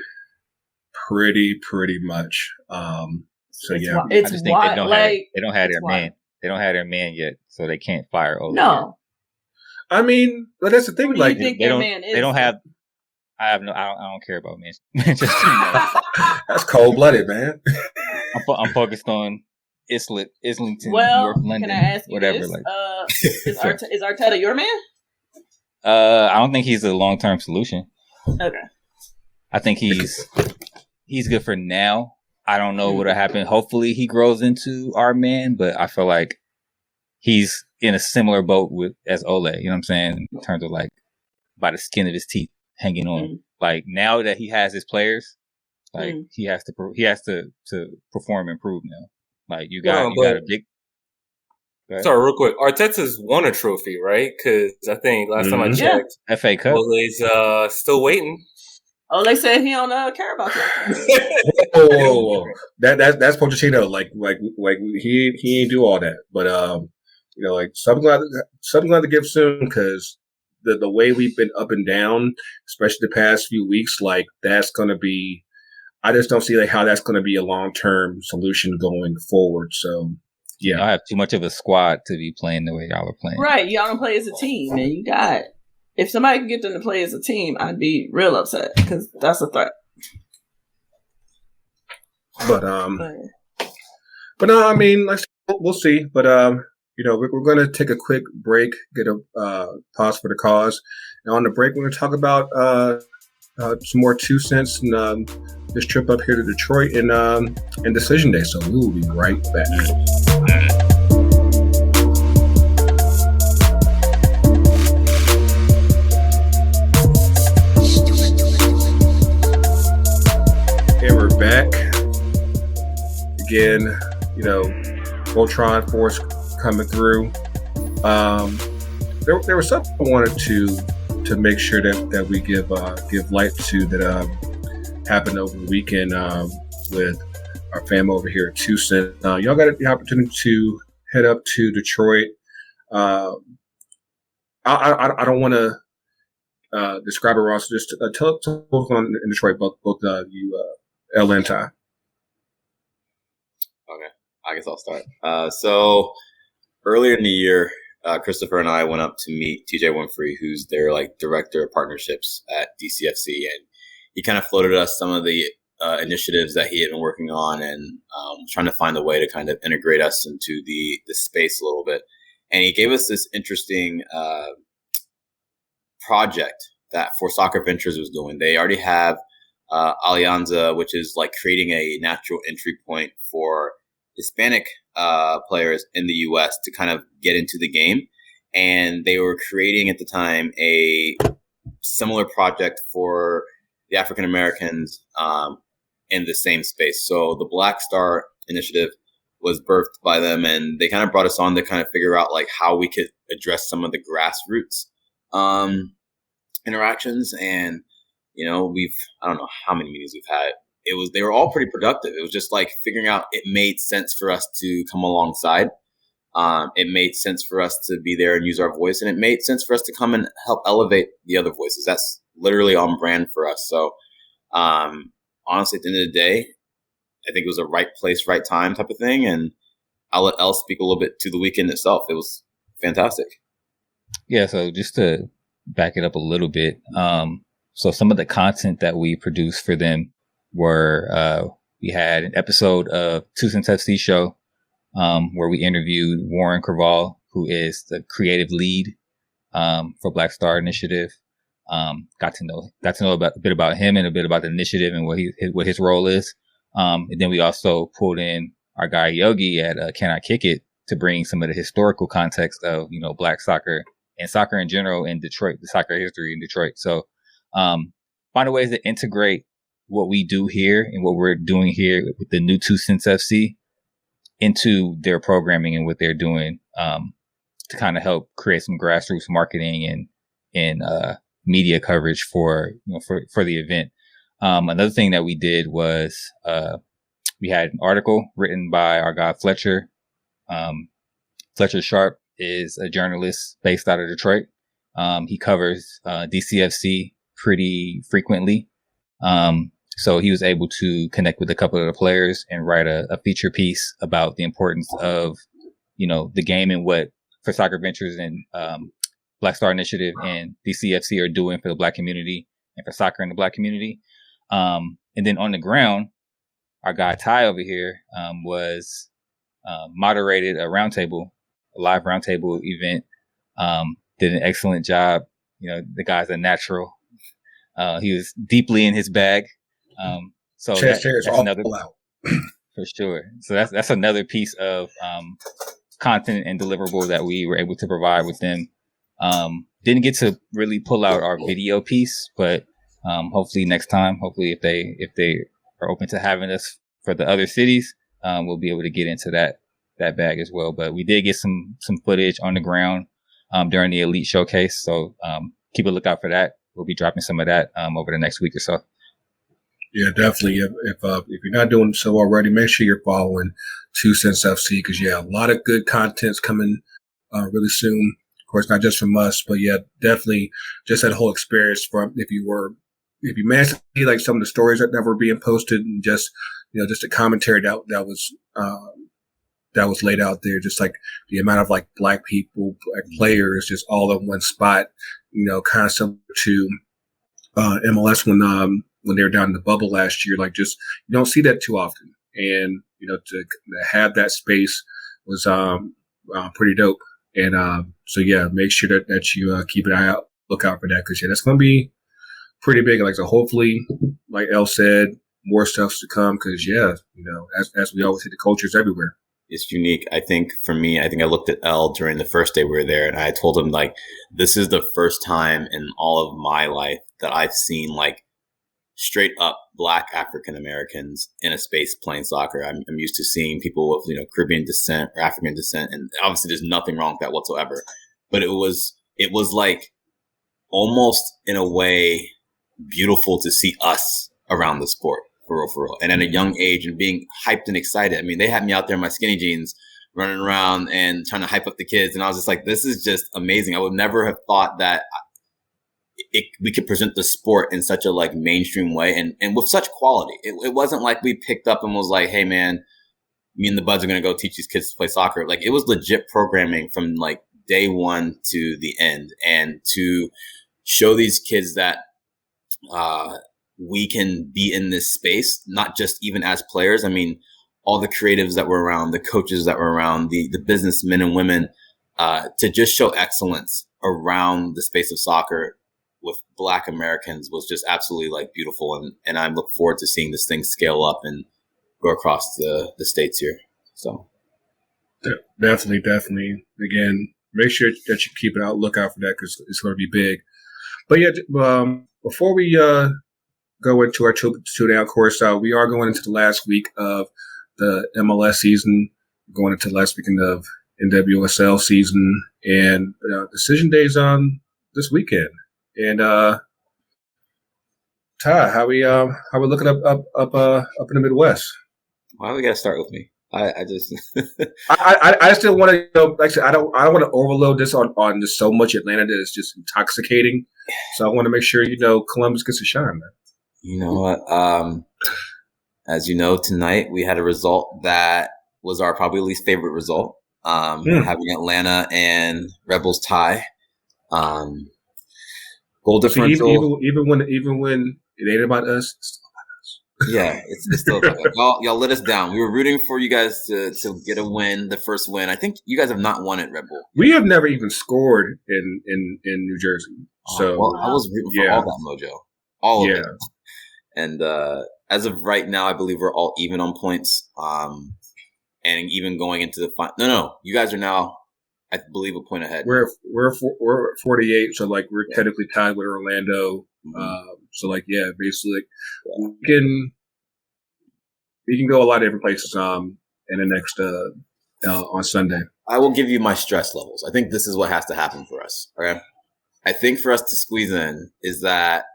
pretty much. So yeah, it's I just think they don't have their man. They don't have their man yet, so they can't fire Ole. No. I mean, but that's the thing. Like, they don't have. I don't care about Manchester United. That's cold blooded, man. I'm focused on Islington, well, North London, can I ask you whatever. This? Is Arteta your man? I don't think he's a long-term solution. Okay. I think he's good for now. I don't know what'll happen. Hopefully, he grows into our man, but I feel like he's in a similar boat as Ole. You know what I'm saying? In terms of like by the skin of his teeth hanging on. Mm-hmm. Like now that he has his players, like he has to perform and prove now. Like you got a big. Sorry, real quick. Arteta's won a trophy, right? Because I think last time I checked, FA Cup. Ole's still waiting. Ole said he don't care about that. Whoa. That's Pochettino. Like he ain't do all that. But like something glad to give soon because the way we've been up and down, especially the past few weeks, like that's gonna be. I just don't see like how that's gonna be a long-term solution going forward. So. Yeah, I have too much of a squad to be playing the way y'all are playing. Right, y'all don't play as a team, and you got. If somebody can get them to play as a team, I'd be real upset because that's a threat. But no, I mean, we'll see. But we're going to take a quick break, get a pause for the cause, and on the break, we're going to talk about some more 2 cents and this trip up here to Detroit and decision day. So we will be right back. And we're back again. Voltron Force coming through. There was something I wanted to make sure that we give light to that happened over the weekend with our fam over here at 2 Cent. Y'all got the opportunity to head up to Detroit. I don't want to describe it wrong, so just tell what's going on in Detroit, both you, El and Ty. Okay, I guess I'll start. So earlier in the year, Christopher and I went up to meet TJ Winfrey, who's their director of partnerships at DCFC, and he kind of floated us some of the initiatives that he had been working on and trying to find a way to kind of integrate us into the space a little bit. And he gave us this interesting project that For Soccer Ventures was doing. They already have Alianza, which is like creating a natural entry point for Hispanic players in the U.S. to kind of get into the game. And they were creating at the time a similar project for the African Americans in the same space. So the Black Star Initiative was birthed by them, and they kind of brought us on to kind of figure out like how we could address some of the grassroots interactions. And I don't know how many meetings we've had. They were all pretty productive. It was just like figuring out it made sense for us to come alongside. It made sense for us to be there and use our voice, and it made sense for us to come and help elevate the other voices. That's literally on brand for us. So, honestly, at the end of the day, I think it was a right place, right time type of thing. And I'll let Elle speak a little bit to the weekend itself. It was fantastic. Yeah. So just to back it up a little bit. So some of the content that we produced for them were, we had an episode of 2 Cents FC show, where we interviewed Warren Craval, who is the creative lead, for Black Star Initiative. Got to know a bit about him and a bit about the initiative and what his role is. And then we also pulled in our guy Yogi at Can I Kick It to bring some of the historical context of Black soccer and soccer in general in Detroit, the soccer history in Detroit. So find ways to integrate what we do here and what we're doing here with the new 2 Cents FC into their programming and what they're doing to kind of help create some grassroots marketing and media coverage for the event. Another thing that we did was we had an article written by our guy Fletcher Sharp, is a journalist based out of Detroit. He covers DCFC pretty frequently. So he was able to connect with a couple of the players and write a feature piece about the importance of, the game and what For Soccer Ventures and Black Star Initiative and DCFC are doing for the Black community and for soccer in the Black community. And then on the ground, our guy Ty over here was moderated a live roundtable event. Did an excellent job. The guy's a natural. He was deeply in his bag. So that's another for sure. So that's another piece of content and deliverable that we were able to provide with them. Didn't get to really pull out our video piece, but hopefully next time, if they are open to having us for the other cities, we'll be able to get into that bag as well. But we did get some footage on the ground during the Elite Showcase, so keep a lookout for that. We'll be dropping some of that over the next week or so. Yeah, definitely. If you're not doing so already, make sure you're following 2 Cents FC because a lot of good content's coming really soon. Of course, not just from us, but definitely just that whole experience from if you managed to see like some of the stories that were being posted and just just the commentary that was laid out there, just like the amount of like Black people, Black players, just all in one spot. Kind of similar to MLS when they were down in the bubble last year. Like just you don't see that too often, and to have that space was pretty dope. And make sure that you keep an eye out, look out for that because that's going to be pretty big. Like so, hopefully, like El said, more stuff's to come because as we always say, the culture's everywhere. It's unique. I think for me, I looked at El during the first day we were there and I told him like, this is the first time in all of my life that I've seen like straight up Black African Americans in a space playing soccer. I'm used to seeing people with, Caribbean descent or African descent. And obviously there's nothing wrong with that whatsoever, but it was like almost in a way beautiful to see us around the sport. For real. And at a young age and being hyped and excited. I mean, they had me out there in my skinny jeans running around and trying to hype up the kids. And I was just like, this is just amazing. I would never have thought that we could present the sport in such a like mainstream way and with such quality. It wasn't like we picked up and was like, hey man, me and the buds are going to go teach these kids to play soccer. Like it was legit programming from like day one to the end and to show these kids that, we can be in this space, not just even as players. I mean, all the creatives that were around, the coaches that were around, the businessmen and women, to just show excellence around the space of soccer with Black Americans was just absolutely like beautiful. And I look forward to seeing this thing scale up and go across the States here. So. Definitely. Again, make sure that you keep look out for that because it's going to be big. But before we, go into our two-down course. We are going into the last week of the MLS season, going into the last weekend of NWSL season, and decision days on this weekend. And Ty, how we looking up in the Midwest? Why we gotta start with me? I just I still want to like I said, I don't want to overload this on just so much Atlanta that it's just intoxicating. So I want to make sure Columbus gets a shine, man. You know what? As you know, tonight we had a result that was our probably least favorite result. Having Atlanta and Rebels tie. Goal differential. Even when it ain't about us, it's still about us. Yeah, it's still about us. Y'all let us down. We were rooting for you guys to get a win, the first win. I think you guys have not won at Red Bull. We have never even scored in New Jersey. So I was rooting for all that mojo. All of it. And as of right now, I believe we're all even on points. And even going into the final. No, you guys are now, I believe, a point ahead. We're 48, so like we're technically tied with Orlando. So basically, we can go a lot of different places. In the next on Sunday. I will give you my stress levels. I think this is what has to happen for us. Okay, I think for us to squeeze in is that.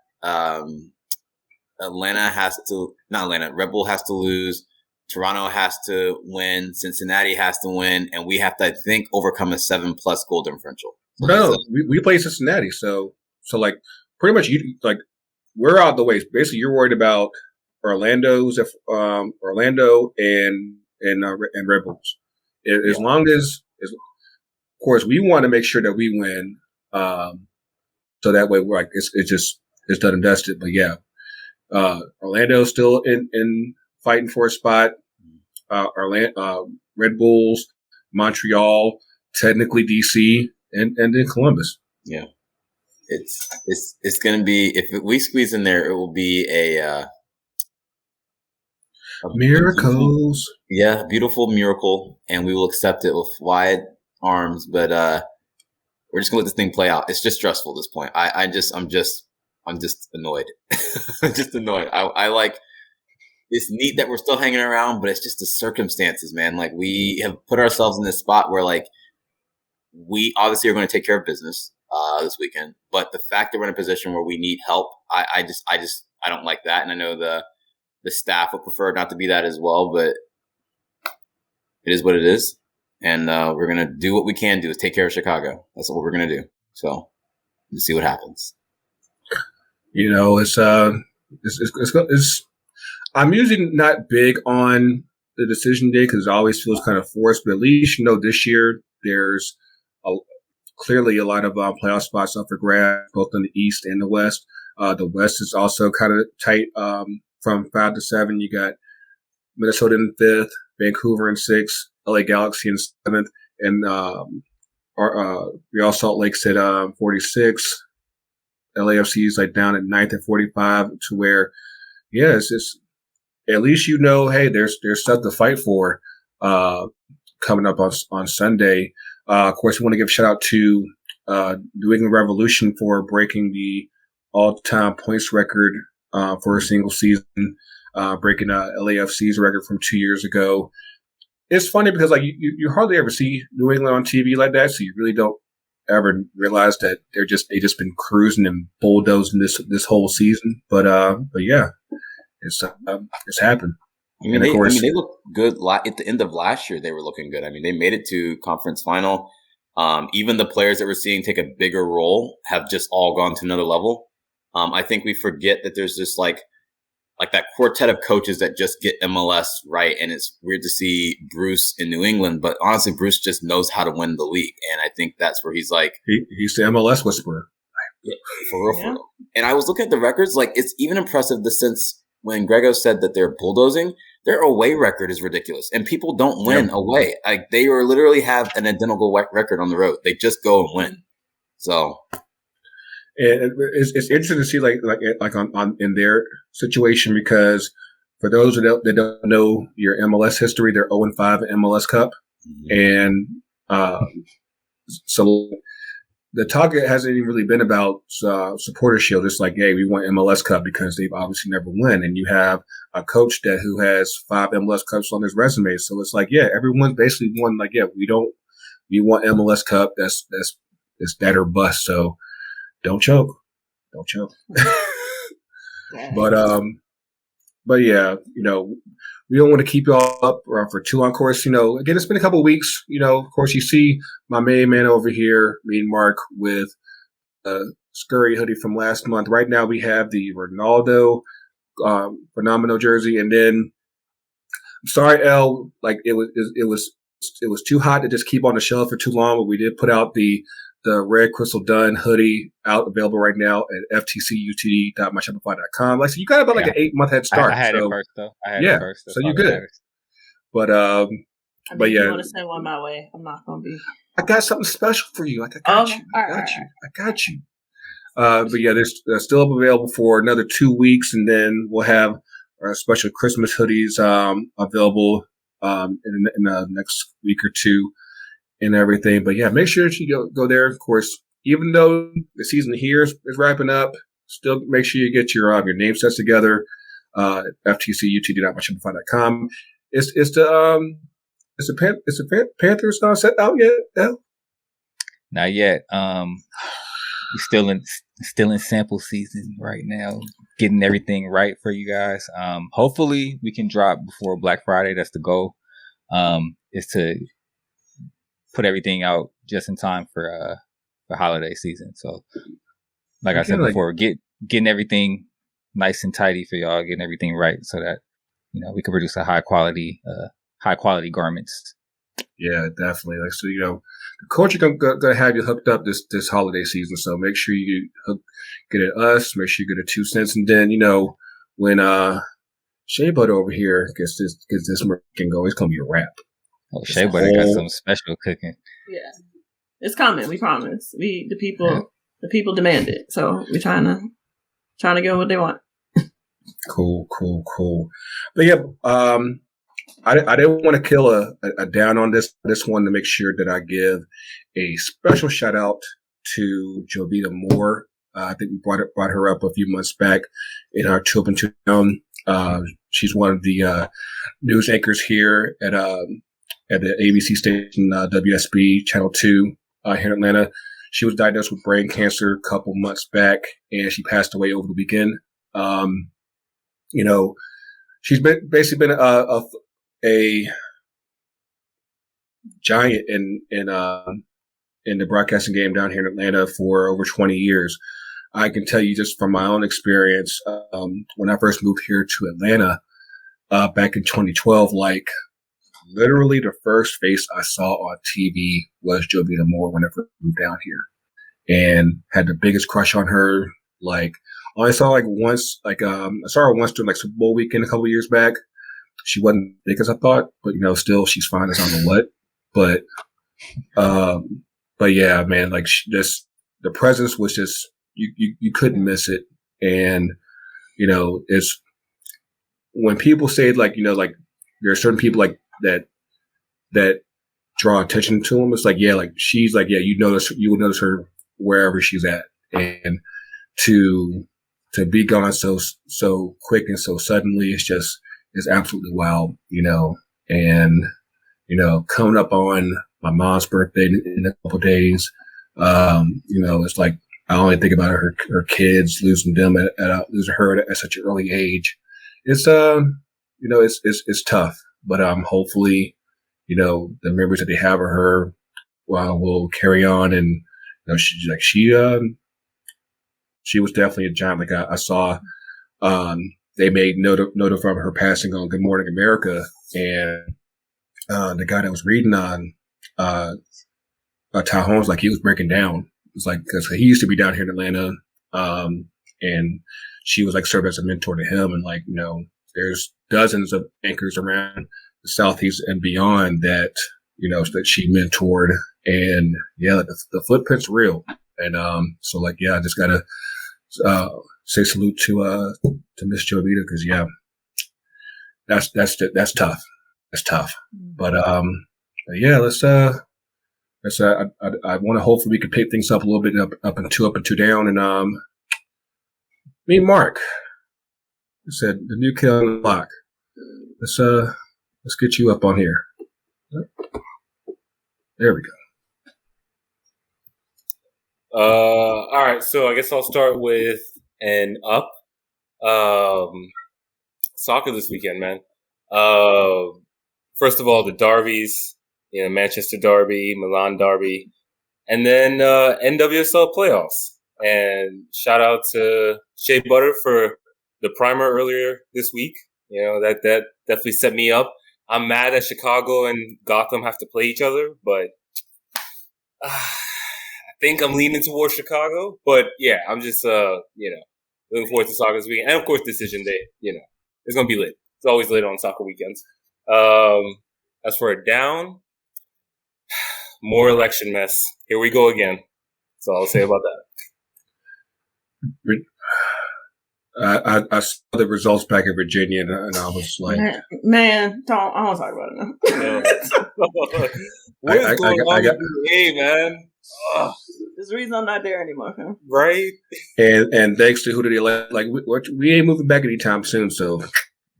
Red Bull has to lose, Toronto has to win, Cincinnati has to win, and we have to, I think, overcome a 7+ goal differential. So No, we play Cincinnati, so like pretty much we're out the way. Basically, you're worried about Orlando and Red Bulls. As long as of course, we want to make sure that we win, so that way we're like it's done and dusted. But yeah, Orlando's still in fighting for a spot. Red Bulls, Montreal, technically DC, and then Columbus. Yeah, it's going to be, if we squeeze in there, it will be a miracles. Beautiful miracle, and we will accept it with wide arms. But we're just gonna let this thing play out. It's just stressful at this point. I'm just annoyed. I'm just annoyed. I like. It's neat that we're still hanging around, but it's just the circumstances, man. Like, we have put ourselves in this spot where, like, we obviously are going to take care of business this weekend, but the fact that we're in a position where we need help, I don't like that, and I know the staff would prefer not to be that as well, but it is what it is, and we're going to do what we can do, is take care of Chicago. That's what we're going to do. So let's see what happens. You know, it's I'm usually not big on the decision day because it always feels kind of forced, but at least, you know, this year there's clearly a lot of playoff spots up for grabs, both in the East and the West. The West is also kind of tight from 5 to 7. You got Minnesota in 5th, Vancouver in 6th, LA Galaxy in 7th, and Real Salt Lake's at 46. LAFC is like down at 9th at 45, to where, yeah, it's just, at least, you know, hey, there's stuff to fight for coming up on Sunday. Of course, we want to give a shout out to New England Revolution for breaking the all-time points record for a single season, breaking LAFC's record from 2 years ago. It's funny because, like, you hardly ever see New England on TV like that, so you really don't ever realize that they just been cruising and bulldozing this whole season. But yeah. It's happened. I mean, they look good at the end of last year. They were looking good. I mean, they made it to conference final. Even the players that we're seeing take a bigger role have just all gone to another level. I think we forget that there's just like that quartet of coaches that just get MLS right. And it's weird to see Bruce in New England, but honestly, Bruce just knows how to win the league. And I think that's where he's like, he's the MLS whisperer. Yeah, for real. And I was looking at the records. Like, it's even impressive since when Grego said that they're bulldozing, their away record is ridiculous. And people don't win away. Like, they literally have an identical record on the road. They just go and win. So, and it's interesting to see like on in their situation, because for those that don't know your MLS history, they're 0-5 in MLS Cup, and so the talk hasn't even really been about supporter shield. It's like, hey, we want MLS Cup because they've obviously never won. And you have a coach who has 5 MLS Cups on his resume. So it's like, yeah, everyone's basically won. Like, yeah, we want MLS Cup. That's that or bust. So don't choke. But yeah, you know, we don't want to keep y'all up for too long. Of course, you know, again, it's been a couple of weeks. You know, of course, you see my main man over here, me and Mark, with a scurry hoodie from last month. Right now, we have the Ronaldo phenomenal jersey, and then I'm sorry, L, like it was too hot to just keep on the shelf for too long, but we did put out the Red Crystal Done hoodie out, available right now at FTCUTD.myshopify.com. Like, so you got about like an 8-month head start. I had it first though. So you're good. But yeah, if you want to send one my way, I'm not gonna be. I got something special for you. Like, I got you. But yeah, there's still available for another 2 weeks, and then we'll have our special Christmas hoodies available in the next week or two. And everything, but yeah, make sure that you go there. Of course, even though the season here is wrapping up, still make sure you get your name sets together. FTCUTD.myshopify.com. Is the Panthers not set out yet? No? Not yet. we're still in sample season right now, getting everything right for you guys. Hopefully we can drop before Black Friday. That's the goal. Is to put everything out just in time for holiday season. So, like I said before, getting everything nice and tidy for y'all, getting everything right so that we can produce a high quality garments. Yeah, definitely. Like, so, the coach are gonna have you hooked up this holiday season. So make sure you get at us. Make sure you get a 2 cents, and then when Shea Butter over here gets this can go, it's gonna be a wrap. Oh, Shea Butter got some special cooking. Yeah, it's coming. We promise. The people demand it. So we're trying to get what they want. Cool. But yeah, I didn't want to kill a down on this one to make sure that I give a special shout out to Jovita Moore. I think we brought her up a few months back in our 2 Up and 2 Down. She's one of the news anchors here at the ABC station WSB Channel 2 here in Atlanta. She was diagnosed with brain cancer a couple months back, and she passed away over the weekend. She's basically been a giant in the broadcasting game down here in Atlanta for over 20 years. I can tell you just from my own experience, when I first moved here to Atlanta back in 2012, like literally the first face I saw on TV was Jovita Moore when I first moved down here, and had the biggest crush on her. Like, I only saw once, I saw her once during Super Bowl weekend a couple of years back. She wasn't big as I thought, but still she's fine as I don't know what. But yeah, man, the presence was just you couldn't miss it, and it's when people say there are certain people that draw attention to them. It's she's you would notice her wherever she's at, and to be gone so quick and so suddenly, it's absolutely wild, and coming up on my mom's birthday in a couple of days, it's like I only think about her kids, losing them losing her at such an early age. It's it's tough, but hopefully the memories that they have of her will carry on, and she was definitely a giant. I saw they made note of her passing on Good Morning America, and the guy that was reading on Ty Holmes, he was breaking down. It's because he used to be down here in Atlanta, and she was served as a mentor to him, and there's dozens of anchors around the Southeast and beyond that that she mentored, and the footprint's real, and so I just gotta say salute to Miss Jovita, because that's tough. That's tough. But yeah, I want to hopefully we can pick things up a little bit up and 2 Up and 2 Down, and me and Mark said the new kid on the block. Let's get you up on here. There we go. All right, so I guess I'll start with an up. Soccer this weekend, man. First of all, the derbies, Manchester Derby, Milan Derby, and then NWSL playoffs. And shout out to Shea Butter for the primer earlier this week. That definitely set me up. I'm mad that Chicago and Gotham have to play each other, but I think I'm leaning towards Chicago. But yeah, I'm just looking forward to soccer this weekend, and of course decision day. It's gonna be lit. It's always lit on soccer weekends. As for a down, more election mess. Here we go again. That's all I'll say about that. I saw the results back in Virginia, and I was like, "Man, I don't talk about it now." What is going on with the man? There's a reason I'm not there anymore, huh? Right? And thanks to who did they elect? We ain't moving back anytime soon. So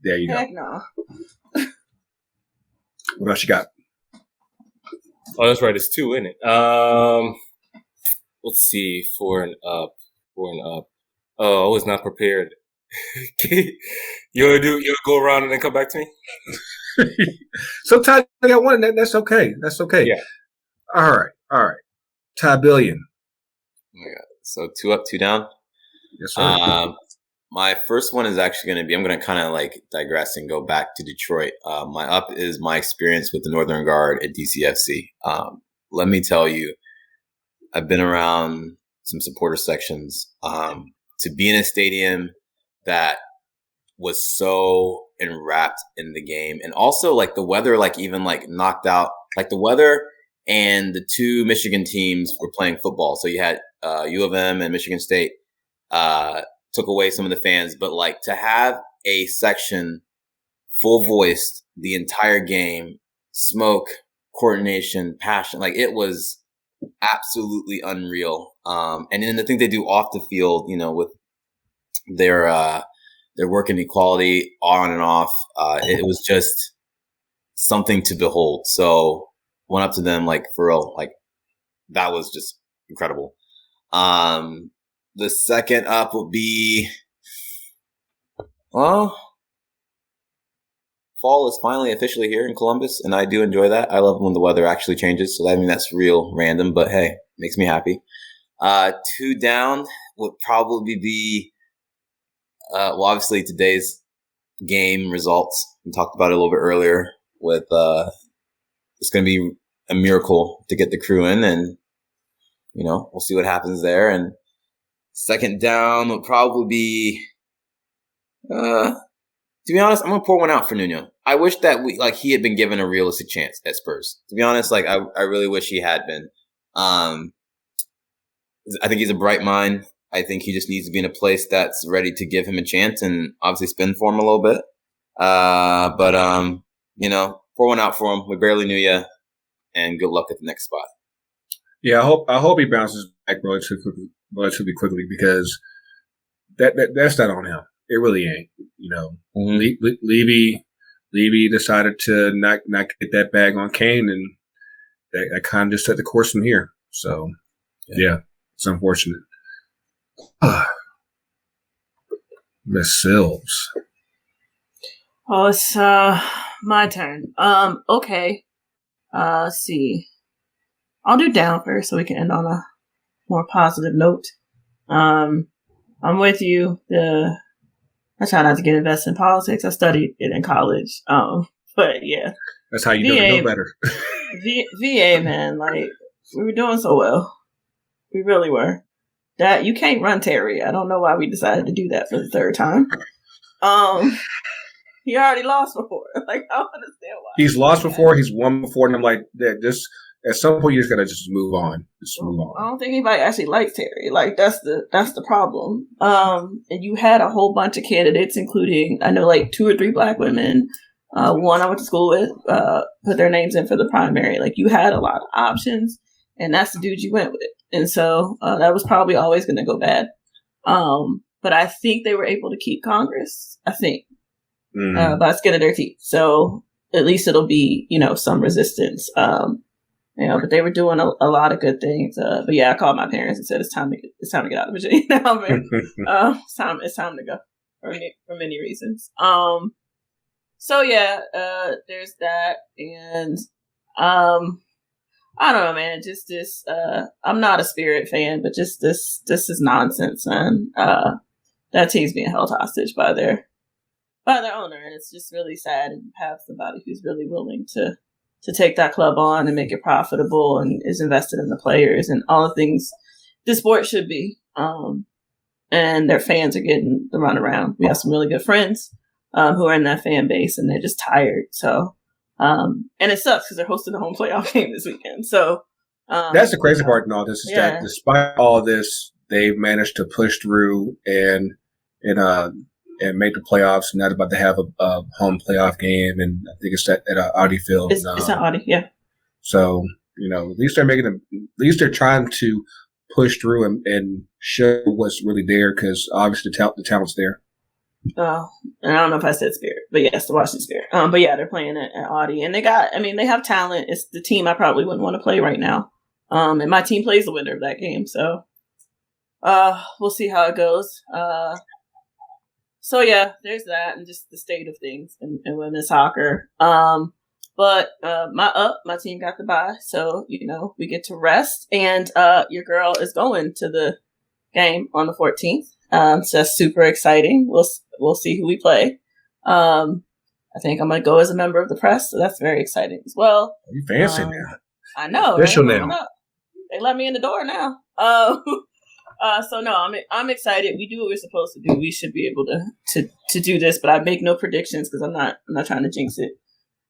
there you go. Heck no. What else you got? Oh, that's right. It's 2, isn't it? let's see, 4-0 up. Oh, I was not prepared. You want to go around and then come back to me? Sometimes I got one. That's okay. That's okay. Yeah. All right. Ty Billion. Oh my God. So 2 up, 2 down. Yes, sir. My first one is actually going to be, I'm going to kind of like digress and go back to Detroit. My up is my experience with the Northern Guard at DCFC. Let me tell you, I've been around some supporter sections. To be in a stadium that was so enwrapped in the game, and also like the weather, like even like knocked out, like the weather and the 2 Michigan teams were playing football. So you had U of M and Michigan State took away some of the fans, but like to have a section full voiced the entire game, smoke, coordination, passion, like it was absolutely unreal. And then the thing they do off the field, you know, with their work inequality on and off, it was just something to behold. So went up to them, like for real, like that was just incredible. The second up will be, well, fall is finally officially here in Columbus, and I do enjoy that. I love when the weather actually changes, so I mean that's real random, but hey, makes me happy. 2 down would probably be, well, obviously today's game results. We talked about it a little bit earlier with it's going to be a miracle to get the crew in, and you know we'll see what happens there. And second down would probably be, to be honest, I'm gonna pour one out for Nuno. I wish that he had been given a realistic chance at Spurs. To be honest, like I really wish he had been. I think he's a bright mind. I think he just needs to be in a place that's ready to give him a chance and obviously spin for him a little bit. But you know, pour one out for him. We barely knew you, and good luck at the next spot. Yeah, I hope he bounces back relatively quickly, because that's not on him. It really ain't. You know, Levy decided to not get that bag on Kane, and that kind of just set the course from here. So yeah, it's unfortunate. The Sylvs. Oh, it's my turn. Okay. Let's see. I'll do down first so we can end on a more positive note. I'm with you. I try not to get invested in politics. I studied it in college. But yeah. That's how you know better. VA, man, like we were doing so well. We really were. That you can't run Terry. I don't know why we decided to do that for the 3rd time. He already lost before. Like I don't understand why. He's lost before. He's won before, and I'm like, just at some point you just gotta just move on. I don't think anybody actually likes Terry. Like that's the problem. And you had a whole bunch of candidates, including I know like 2 or 3 Black women. One I went to school with put their names in for the primary. Like you had a lot of options, and that's the dude you went with. And so that was probably always going to go bad. But I think they were able to keep Congress, I think, by the skin of their teeth. So at least it'll be, you know, some resistance. You know, but they were doing a lot of good things. But yeah, I called my parents and said, it's time to get out of Virginia. It's time to go for many reasons. So yeah, there's that. And, I don't know, man. Just this. I'm not a Spirit fan, but just this is nonsense, man. That team's being held hostage by their owner, and it's just really sad. And have somebody who's really willing to take that club on and make it profitable, and is invested in the players and all the things the sport should be. And their fans are getting the runaround. We have some really good friends who are in that fan base, and they're just tired. So. And it sucks because they're hosting a home playoff game this weekend. So that's the crazy part in all this is that despite all this, they've managed to push through and make the playoffs. And not about to have a home playoff game, and I think it's at Audi Field. It's at Audi, yeah. So you know, at least they're trying to push through and show what's really there, because obviously the talent's there. And I don't know if I said Spirit, but yes, the Washington Spirit. But yeah, they're playing at Audi, and they have talent. It's the team I probably wouldn't want to play right now. And my team plays the winner of that game. So we'll see how it goes. So yeah, there's that, and just the state of things in women's soccer. But my team got the bye, so we get to rest, and your girl is going to the game on the 14th. So that's super exciting. We'll see who we play. I think I'm gonna go as a member of the press, so that's very exciting as well. You fancy now? I know. Official right? now. They let me in the door now. So no, I'm excited. We do what we're supposed to do. We should be able to do this, but I make no predictions because I'm not trying to jinx it.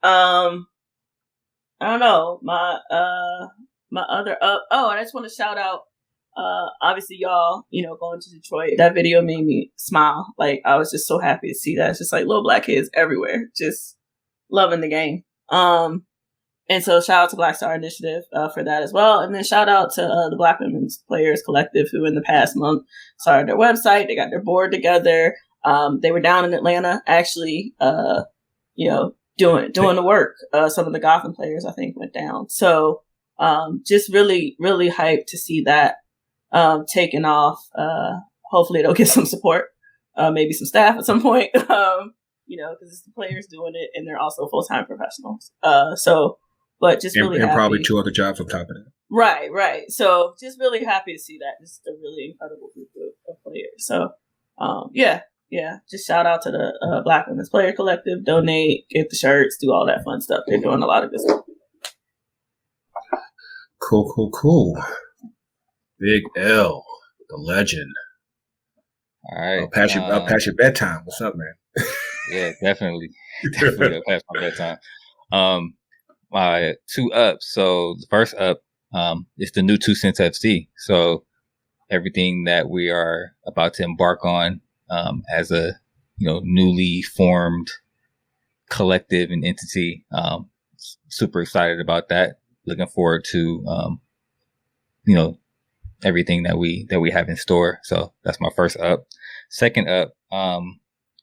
I don't know. My other and I just want to shout out. Obviously, y'all, going to Detroit. That video made me smile. Like, I was just so happy to see that. It's just like little black kids everywhere, just loving the game. And so shout out to Black Star Initiative for that as well. And then shout out to the Black Women's Players Collective, who in the past month started their website. They got their board together. They were down in Atlanta, actually, doing the work. Some of the Gotham players, I think, went down. So just really, really hyped to see that taken off. Hopefully they'll get some support, maybe some staff at some point, because it's the players doing it and they're also full-time professionals. But just really happy. And probably 2 other jobs on top of that. Right. So just really happy to see that. Just a really incredible group of players. So, yeah. Just shout out to the Black Women's Player Collective. Donate, get the shirts, do all that fun stuff. They're doing a lot of good stuff. Cool. Big L, the legend. All right. I'll pass your bedtime. What's up, man? Yeah, definitely. Definitely past my bedtime. My 2 ups. So the first up is the new 2 Cents FC. So everything that we are about to embark on as a newly formed collective and entity. Super excited about that. Looking forward to everything that we have in store. So that's my first up. Second up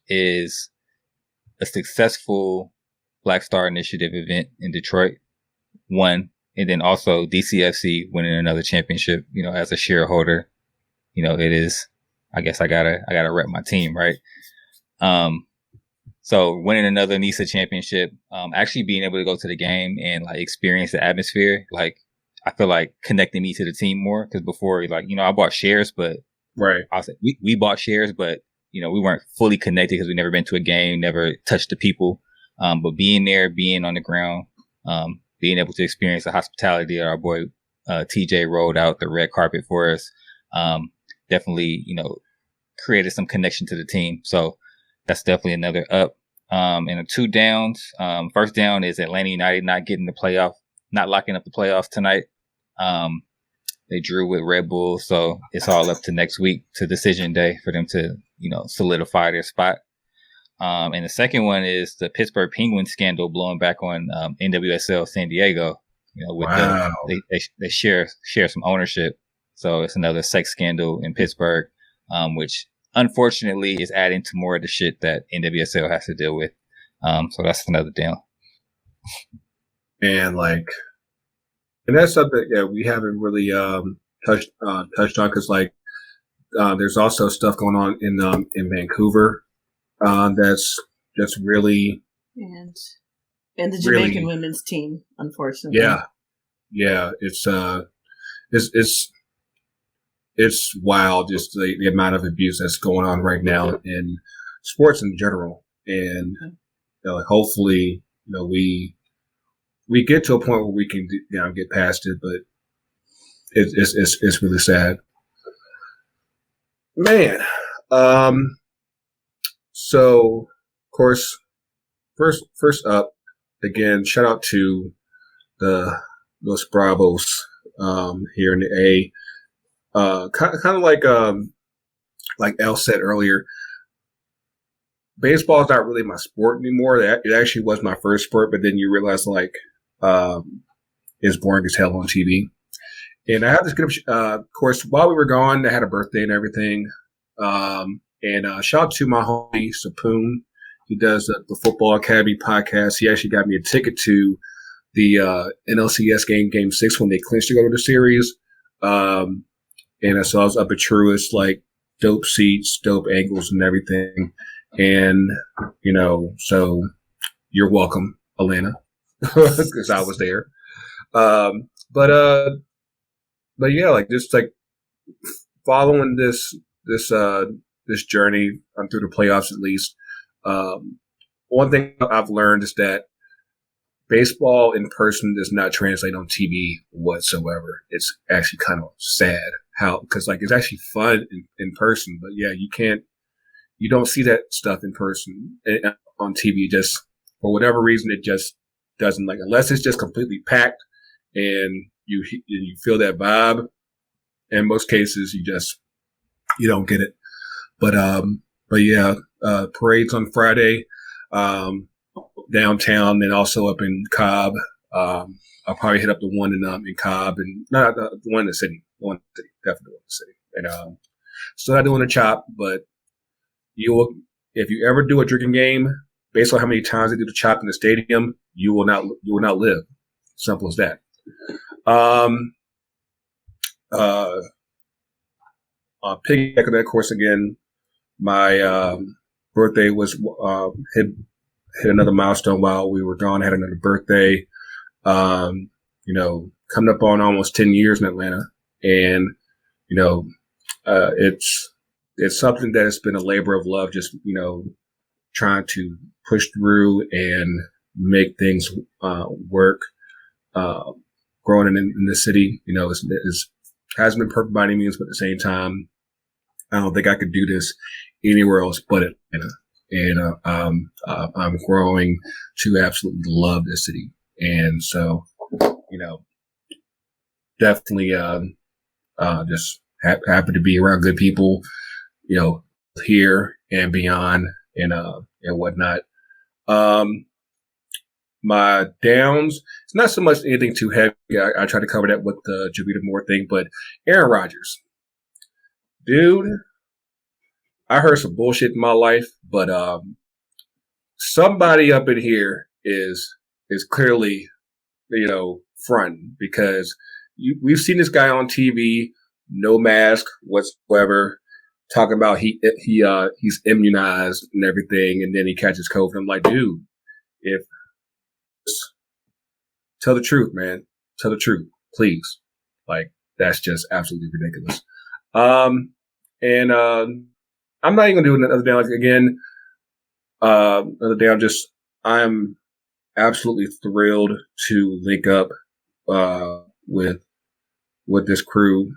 is a successful Black Star Initiative event in Detroit. One, and then also DCFC winning another championship. As a shareholder, it is. I guess I gotta rep my team, right? So winning another NISA championship, actually being able to go to the game and like experience the atmosphere, like I feel like connecting me to the team more. Because before, I bought shares, but right, I was like, we bought shares, but we weren't fully connected because we never been to a game, never touched the people. But being there, being on the ground, being able to experience the hospitality that our boy TJ rolled out the red carpet for us, definitely, created some connection to the team. So that's definitely another up. And the 2 downs. First down is Atlanta United not locking up the playoffs tonight. They drew with Red Bull, so it's all up to next week to decision day for them to, solidify their spot. And the second one is the Pittsburgh Penguins scandal blowing back on NWSL San Diego. With wow. They share some ownership, so it's another sex scandal in Pittsburgh, which unfortunately is adding to more of the shit that NWSL has to deal with. So that's another down. And that's something we haven't really touched on because there's also stuff going on in Vancouver that's really and the Jamaican women's team, unfortunately. Yeah, it's wild just the amount of abuse that's going on right now in sports in general, and hopefully we get to a point where we can get past it, but it's really sad, man. So of course, first up, again, shout out to the Los Bravos here in the A. Kind of like El said earlier, baseball is not really my sport anymore. It actually was my first sport, but then you realize it's boring as hell on TV. And I have this good, of course, while we were gone, I had a birthday and everything. And shout out to my homie Sapoon. He does the Football Academy podcast. He actually got me a ticket to the NLCS game 6 when they clinched to go to the series. And so I was up at Truist, like dope seats, dope angles and everything. And, so you're welcome, Atlanta, because I was there. But yeah, like just like following this journey through the playoffs, at least. One thing I've learned is that baseball in person does not translate on TV whatsoever. It's actually kind of sad because like it's actually fun in person, but yeah, you don't see that stuff in person on TV. Just for whatever reason, it just doesn't, like, unless it's just completely packed and you feel that vibe. In most cases, you don't get it. But yeah, parades on Friday, downtown and also up in Cobb. I'll probably hit up the one in Cobb and not the one in the city. Definitely one in the city. And still not doing a chop, but if you ever do a drinking game, based on how many times they do the chop in the stadium, you will not live. Simple as that. Piggyback on that course again, my birthday was hit another milestone while we were gone. I had another birthday. Coming up on almost 10 years in Atlanta, and it's something that has been a labor of love. Just trying to push through and make things work. Growing in the city, hasn't been perfect by any means, but at the same time, I don't think I could do this anywhere else but Atlanta. And I'm growing to absolutely love this city. And so, definitely just happy to be around good people, here and beyond and whatnot. My downs, it's not so much anything too heavy. I try to cover that with the Javita Moore thing, but Aaron Rodgers. Dude, I heard some bullshit in my life, but somebody up in here is clearly, fronting, because we've seen this guy on TV, no mask whatsoever, talking about he's immunized and everything, and then he catches COVID. I'm like, dude, tell the truth, man. Tell the truth, please. Like, that's just absolutely ridiculous. And I'm not even gonna do another down again. Another down. I'm absolutely thrilled to link up with this crew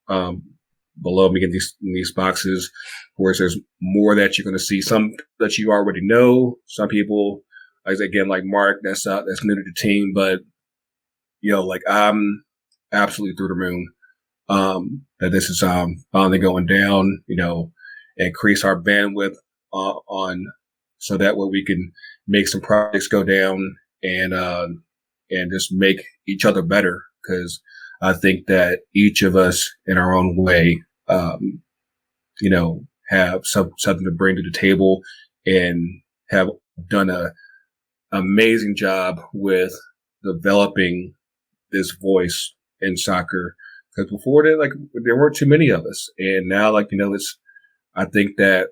below me in these boxes. Of course, there's more that you're gonna see. Some that you already know. Some people, like Mark, that's new to the team, but I'm absolutely through the moon. That this is finally going down, increase our bandwidth on so that way we can make some projects go down and just make each other better. Because I think that each of us in our own way, have something to bring to the table and have done a amazing job with developing this voice in soccer. Because before that, there weren't too many of us, and now, I think that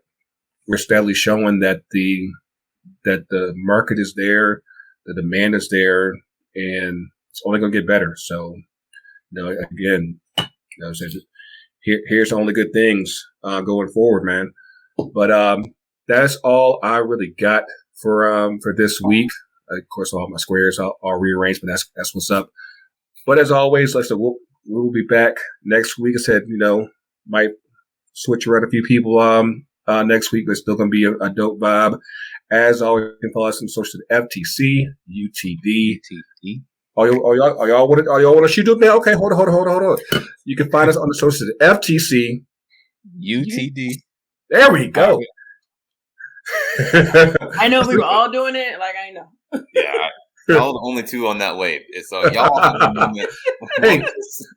we're steadily showing that the market is there, the demand is there, and it's only going to get better. So, again, here's the only good things going forward, man. But that's all I really got for this week. Of course, all my squares are rearranged, but that's what's up. But as always, like I said, we'll be back next week. I said, might switch around a few people next week, but it's still going to be a dope vibe. As always, you can follow us on social FTCUTD. Are y'all want to shoot up now? Okay, hold on. You can find us on the social FTC UTD. There we go. I know we were all doing it. I know. Yeah. Y'all the only two on that wave. So y'all have a moment.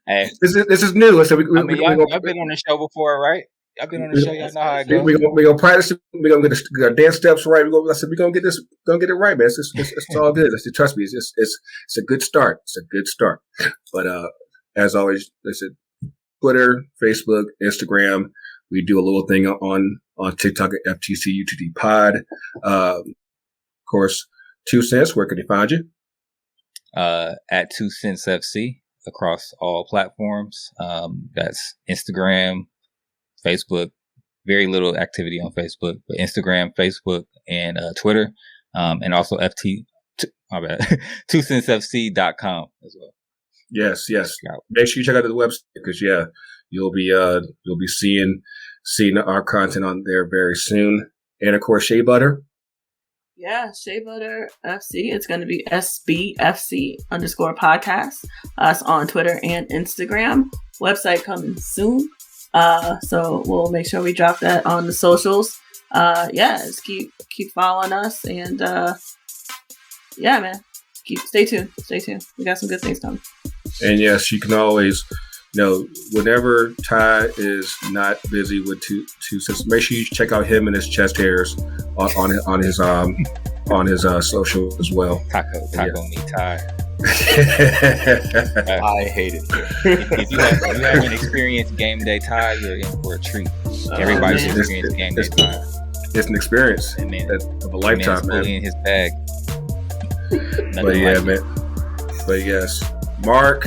Hey, this is new. So y'all been on the show before, right? I've been on the show. Y'all know how it goes. We gonna practice. We gonna get the dance steps right. I said we gonna get this. Gonna get it right, man. It's all good. I said, trust me. It's a good start. It's a good start. But as always, listen. Twitter, Facebook, Instagram. We do a little thing on TikTok at FTCUTD Pod. Of course, 2 Cents. Where can they find you? At 2 Cents FC across all platforms. That's Instagram, Facebook. Very little activity on Facebook, but Instagram, Facebook, and Twitter, and also 2centsfc.com as well. Yes. Make sure you check out the website because you'll be seeing our content on there very soon. And of course, Shea Butter. Yeah, Shea Butter FC. It's going to be SBFC_podcast. Us on Twitter and Instagram. Website coming soon. So we'll make sure we drop that on the socials. Just keep following us and man. Stay tuned. We got some good things coming. And yes, you can always, whenever Ty is not busy with two cents, make sure you check out him and his chest hairs on his social as well. Taco me, Ty. I hate it. If you haven't experienced game day Ty, you're in for a treat. Everybody's experienced game day Ty. It's an experience of a lifetime, man. In his bag. But yes, Marc,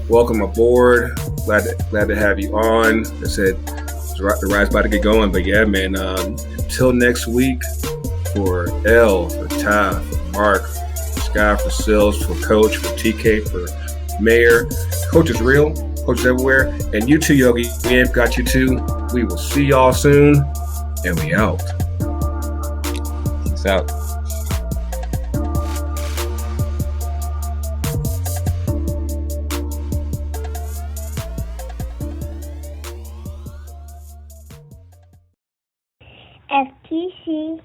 welcome aboard. Glad to have you on. I said the ride's about to get going, but yeah, man. Until next week, for L, for Ty, for Marc, for Skye, for Sylvs, for Coach, for TK, for Mayor. Coach is real. Coach is everywhere, and you too, Yogi. We ain't got you too. We will see y'all soon, and we out. Peace out. FTCUTD.